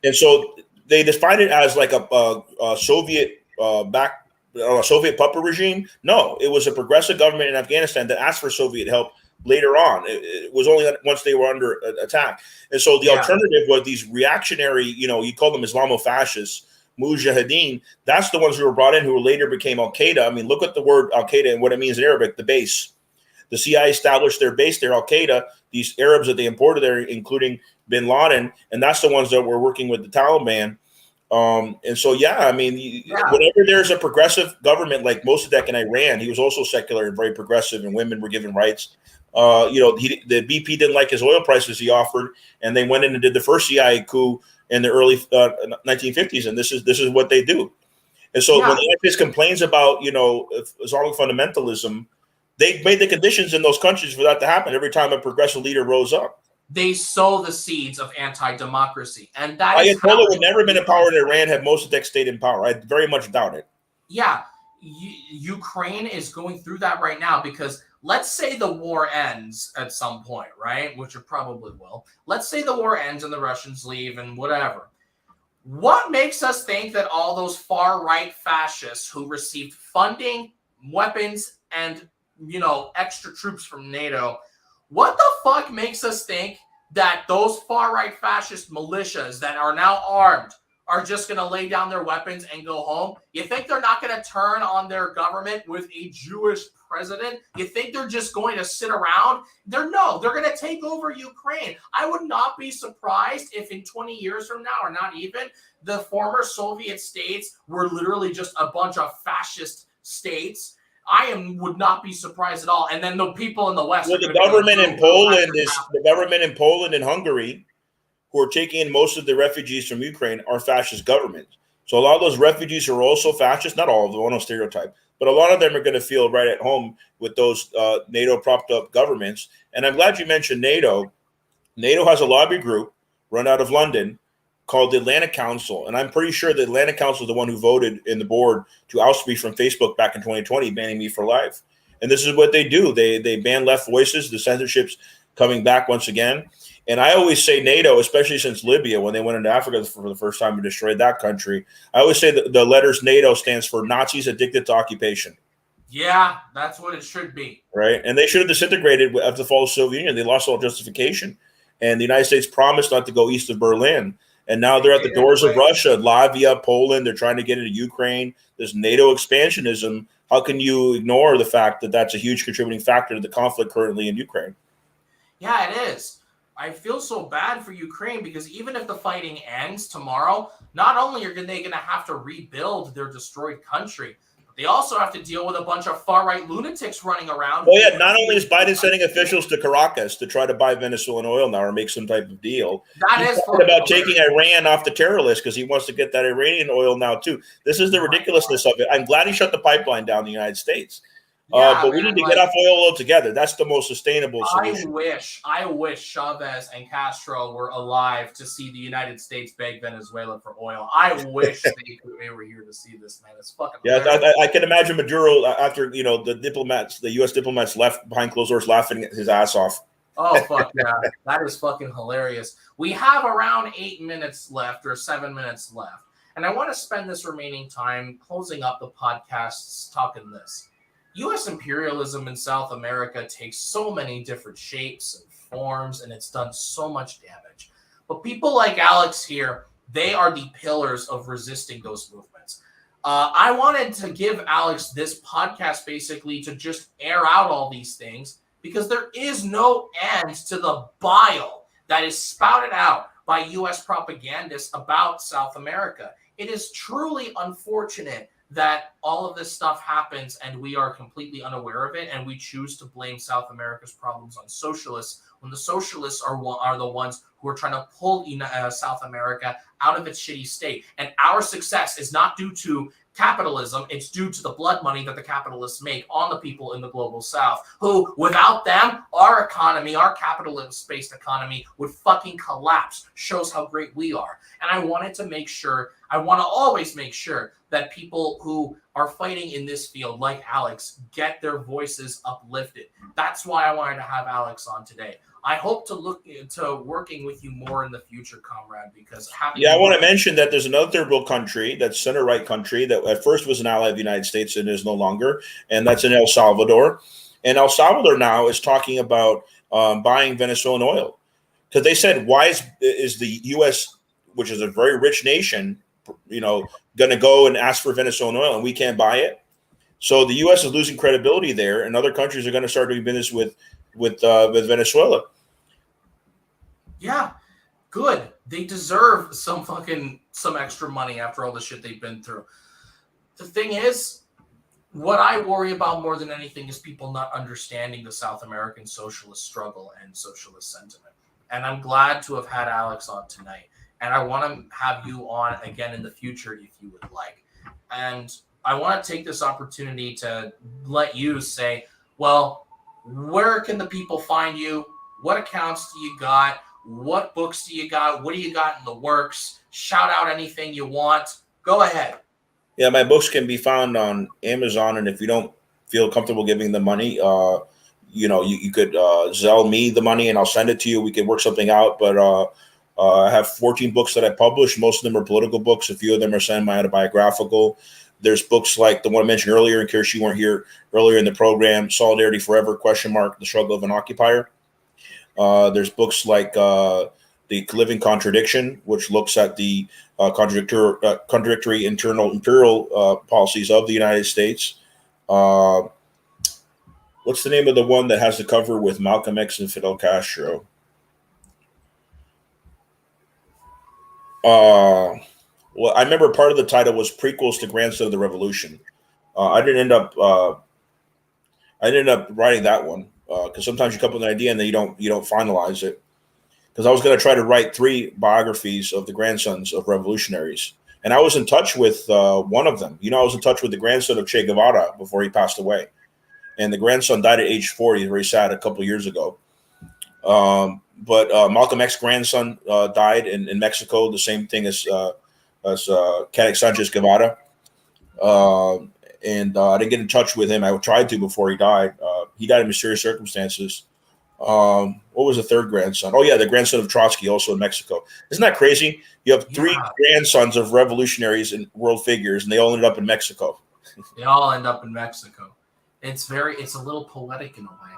Speaker 2: And so they defined it as like a Soviet a Soviet puppet regime. No, it was a progressive government in Afghanistan that asked for Soviet help later on. It was only once they were under attack. And so the alternative was these reactionary, you call them Islamo-fascists, Mujahideen. That's the ones who were brought in who later became Al-Qaeda. I mean, look at the word Al-Qaeda and what it means in Arabic, the base. The CIA established their base there, Al-Qaeda, these Arabs that they imported there, including bin Laden, and that's the ones that were working with the Taliban. And so, whenever there's a progressive government like Mossadegh in Iran, he was also secular and very progressive, and women were given rights. The BP didn't like his oil prices he offered, and they went in and did the first CIA coup in the early 1950s, and this is what they do. And so when the ISIS complains about Islamic fundamentalism, they made the conditions in those countries for that to happen every time a progressive leader rose up.
Speaker 1: They sow the seeds of anti-democracy, and that
Speaker 2: Ayatollah would never been in power in Iran had Mossadegh stayed in power. I very much doubt it.
Speaker 1: Yeah, Ukraine is going through that right now because let's say the war ends at some point, right? Which it probably will. Let's say the war ends and the Russians leave and whatever. What makes us think that all those far-right fascists who received funding, weapons, and extra troops from NATO, what the fuck makes us think that those far-right fascist militias that are now armed are just going to lay down their weapons and go home? You think they're not going to turn on their government with a Jewish president? You think they're just going to sit around? They're going to take over Ukraine. I would not be surprised if in 20 years from now, or not even, the former Soviet states were literally just a bunch of fascist states. Would not be surprised at all. And then the people in the West.
Speaker 2: Well, the government in Poland and Hungary, who are taking in most of the refugees from Ukraine, are fascist governments. So a lot of those refugees are also fascist. Not all of them, I don't stereotype, but a lot of them are going to feel right at home with those NATO propped up governments. And I'm glad you mentioned NATO. NATO has a lobby group run out of London called the Atlantic Council. And I'm pretty sure the Atlantic Council is the one who voted in the board to oust me from Facebook back in 2020, banning me for life. And this is what they do. They ban left voices. The censorship's coming back once again. And I always say NATO, especially since Libya, when they went into Africa for the first time and destroyed that country, I always say that the letters NATO stands for Nazis addicted to occupation.
Speaker 1: Yeah, that's what it should be.
Speaker 2: Right? And they should have disintegrated after the fall of the Soviet Union. They lost all justification. And the United States promised not to go east of Berlin. And now they're at the doors of Russia, Latvia, Poland. They're trying to get into Ukraine. There's NATO expansionism. How can you ignore the fact that that's a huge contributing factor to the conflict currently in Ukraine?
Speaker 1: Yeah, it is. I feel so bad for Ukraine because even if the fighting ends tomorrow, not only are they going to have to rebuild their destroyed country, they also have to deal with a bunch of far-right lunatics running around.
Speaker 2: Oh, yeah. Not only is Biden sending officials to Caracas to try to buy Venezuelan oil now or make some type of deal, he's talking about taking Iran off the terror list because he wants to get that Iranian oil now, too. This is the ridiculousness of it. I'm glad he shut the pipeline down in the United States. But we need to get off oil altogether. That's the most sustainable solution.
Speaker 1: I wish Chavez and Castro were alive to see the United States beg Venezuela for oil. I wish they were here to see this, man. It's fucking hilarious.
Speaker 2: I can imagine Maduro after the U.S. diplomats left behind closed doors laughing his ass off.
Speaker 1: Oh, fuck yeah. That is fucking hilarious. We have around 8 minutes left or 7 minutes left. And I want to spend this remaining time closing up the podcasts talking this. U.S. imperialism in South America takes so many different shapes and forms, and it's done so much damage. But people like Alex here, they are the pillars of resisting those movements. I wanted to give Alex this podcast basically to just air out all these things because there is no end to the bile that is spouted out by U.S. propagandists about South America. It is truly unfortunate that all of this stuff happens and we are completely unaware of it, and we choose to blame South America's problems on socialists when the socialists are the ones who are trying to pull South America out of its shitty state. And our success is not due to capitalism, it's due to the blood money that the capitalists make on the people in the global south, who, without them, our economy, our capitalist-based economy, would fucking collapse. Shows how great we are. And I want to always make sure that people who are fighting in this field, like Alex, get their voices uplifted. That's why I wanted to have Alex on today. I hope to look into working with you more in the future, comrade, because
Speaker 2: I want to mention that there's another third world country, that's center-right country, that at first was an ally of the United States and is no longer, and that's in El Salvador. And El Salvador now is talking about buying Venezuelan oil, because they said, why is the U.S., which is a very rich nation, going to go and ask for Venezuelan oil and we can't buy it? So the U.S. is losing credibility there, and other countries are going to start doing business with Venezuela.
Speaker 1: Yeah, good. They deserve some extra money after all the shit they've been through. The thing is, what I worry about more than anything is people not understanding the South American socialist struggle and socialist sentiment. And I'm glad to have had Alex on tonight. And I want to have you on again in the future if you would like. And I want to take this opportunity to let you say, well, where can the people find you? What accounts do you got? What books do you got? What do you got in the works? Shout out anything you want. Go ahead.
Speaker 2: Yeah, my books can be found on Amazon, and if you don't feel comfortable giving the money, you could Zelle me the money and I'll send it to you. We could work something out. But I have 14 books that I published. Most of them are political books. A few of them are semi-autobiographical. There's books like the one I mentioned earlier, in case you weren't here earlier in the program, Solidarity Forever, ? The Struggle of an Occupier. There's books like The Living Contradiction, which looks at the contradictory internal imperial policies of the United States. What's the name of the one that has the cover with Malcolm X and Fidel Castro? Well, I remember part of the title was Prequels to Grandson of the Revolution. I didn't end up writing that one because sometimes you come up with an idea and then you don't finalize it. Because I was going to try to write 3 biographies of the grandsons of revolutionaries, and I was in touch with one of them. I was in touch with the grandson of Che Guevara before he passed away, and the grandson died at age 40. Very sad, a couple of years ago. But Malcolm X's grandson died in Mexico, the same thing as Cadec Sanchez Guevara. And I didn't get in touch with him. I tried to before he died. He died in mysterious circumstances. What was the third grandson? Oh, yeah, the grandson of Trotsky, also in Mexico. Isn't that crazy? You have 3 grandsons of revolutionaries and world figures, and they all ended up in Mexico.
Speaker 1: They all end up in Mexico. It's a little poetic in a way.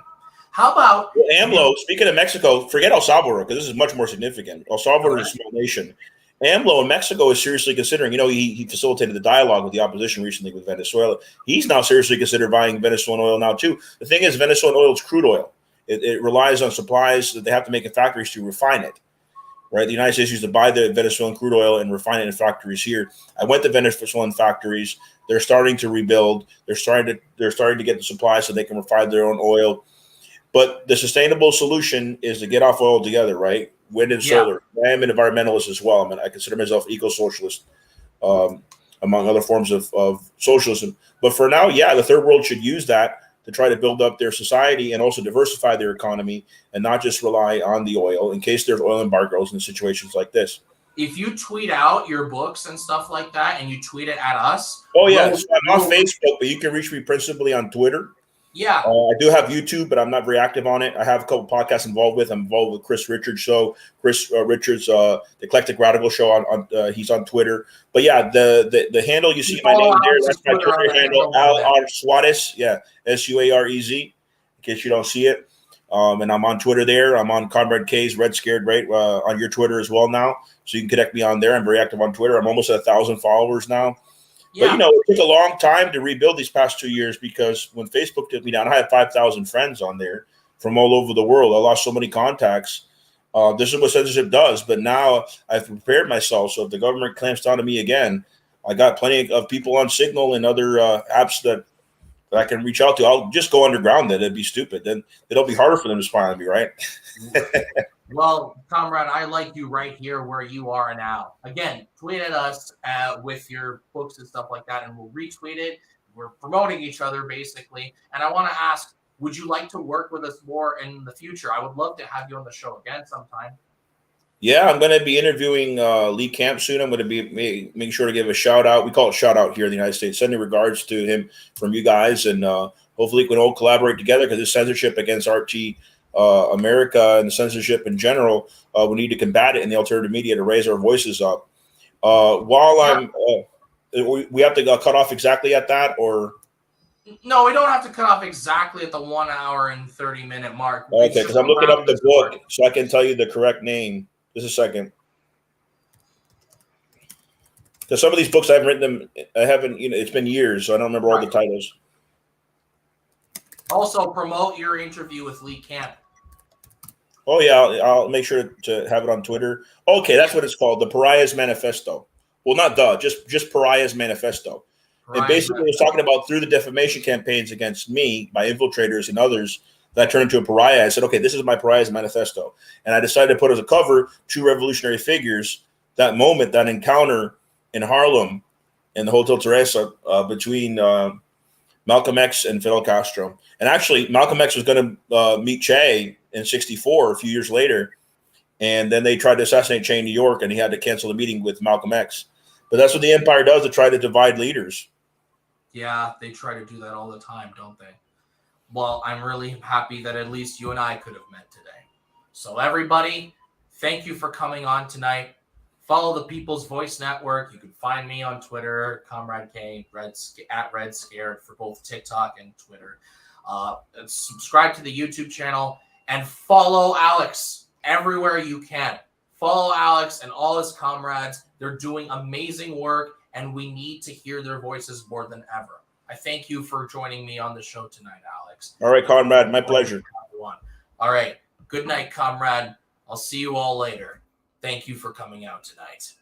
Speaker 1: How about
Speaker 2: AMLO? Speaking of Mexico, forget El Salvador, because this is much more significant. El Salvador is a small nation. AMLO in Mexico is seriously considering, he facilitated the dialogue with the opposition recently with Venezuela. He's now seriously considering buying Venezuelan oil now, too. The thing is, Venezuelan oil is crude oil. It relies on supplies that they have to make in factories to refine it, right? The United States used to buy the Venezuelan crude oil and refine it in factories here. I went to Venezuelan factories. They're starting to rebuild. They're starting to get the supplies so they can refine their own oil. But the sustainable solution is to get off oil together, right? Wind and solar. I am an environmentalist as well. I consider myself eco-socialist, among other forms of socialism. But for now, the third world should use that to try to build up their society and also diversify their economy and not just rely on the oil in case there's oil embargoes in situations like this.
Speaker 1: If you tweet out your books and stuff like that and you tweet it at us.
Speaker 2: Oh, yeah. So I'm on Facebook, but you can reach me principally on Twitter.
Speaker 1: Yeah.
Speaker 2: I do have YouTube, but I'm not very active on it. I have a couple podcasts involved with. I'm involved with Chris Richards' show. Chris Richards, the Eclectic Radical show. On he's on Twitter. But yeah, the handle you see my name there. That's my Twitter handle. Suarez. Yeah, Suarez. In case you don't see it. And I'm on Twitter there. I'm on Comrade K's Red Scared Right on your Twitter as well now. So you can connect me on there. I'm very active on Twitter. I'm almost at 1,000 followers now. Yeah. But, it took a long time to rebuild these past 2 years because when Facebook took me down, I had 5,000 friends on there. from all over the world. I lost so many contacts. This is what censorship does. But now I've prepared myself. So if the government clamps down on me again, I got plenty of people on Signal and other apps that I can reach out to. I'll just go underground. Then it'd be stupid. Then it'll be harder for them to spy on me, right?
Speaker 1: Well, comrade, I like you right here where you are now. Again, tweet at us with your books and stuff like that, and we'll retweet it. We're promoting each other, basically. And I want to ask, would you like to work with us more in the future? I would love to have you on the show again sometime.
Speaker 2: Yeah, I'm going to be interviewing Lee Camp soon. I'm going to be making sure to give a shout out. We call it shout out here in the United States. Sending regards to him from you guys, and hopefully we can all collaborate together, because this censorship against RT America and the censorship in general, we need to combat it in the alternative media to raise our voices up. We have to cut off exactly at that, or
Speaker 1: no, we don't have to cut off exactly at the 1 hour and 30-minute mark.
Speaker 2: Okay, because I'm looking up the book so I can tell you the correct name. Just a second. Because some of these books I haven't written them. I haven't. It's been years, so I don't remember all the titles.
Speaker 1: Also, promote your interview with Lee Camp.
Speaker 2: Oh yeah, I'll make sure to have it on Twitter. Okay, that's what it's called, the Pariah's Manifesto. Well, not just Pariah's Manifesto. It basically was talking about through the defamation campaigns against me by infiltrators and others that turned into a pariah. I said, okay, this is my Pariah's Manifesto. And I decided to put as a cover two revolutionary figures, that moment, that encounter in Harlem in the Hotel Teresa between Malcolm X and Fidel Castro. And actually, Malcolm X was going to meet Che in 1964, a few years later. And then they tried to assassinate Che in New York, and he had to cancel the meeting with Malcolm X. But that's what the empire does, to try to divide leaders.
Speaker 1: Yeah, they try to do that all the time, don't they? Well, I'm really happy that at least you and I could have met today. So everybody, thank you for coming on tonight. Follow the People's Voice Network. You can find me on Twitter, Comrade K, at Red Scared for both TikTok and Twitter. Subscribe to the YouTube channel and follow Alex everywhere you can. Follow Alex and all his comrades. They're doing amazing work, and we need to hear their voices more than ever. I thank you for joining me on the show tonight, Alex.
Speaker 2: All right, comrade, my pleasure.
Speaker 1: All right, good night, comrade. I'll see you all later. Thank you for coming out tonight.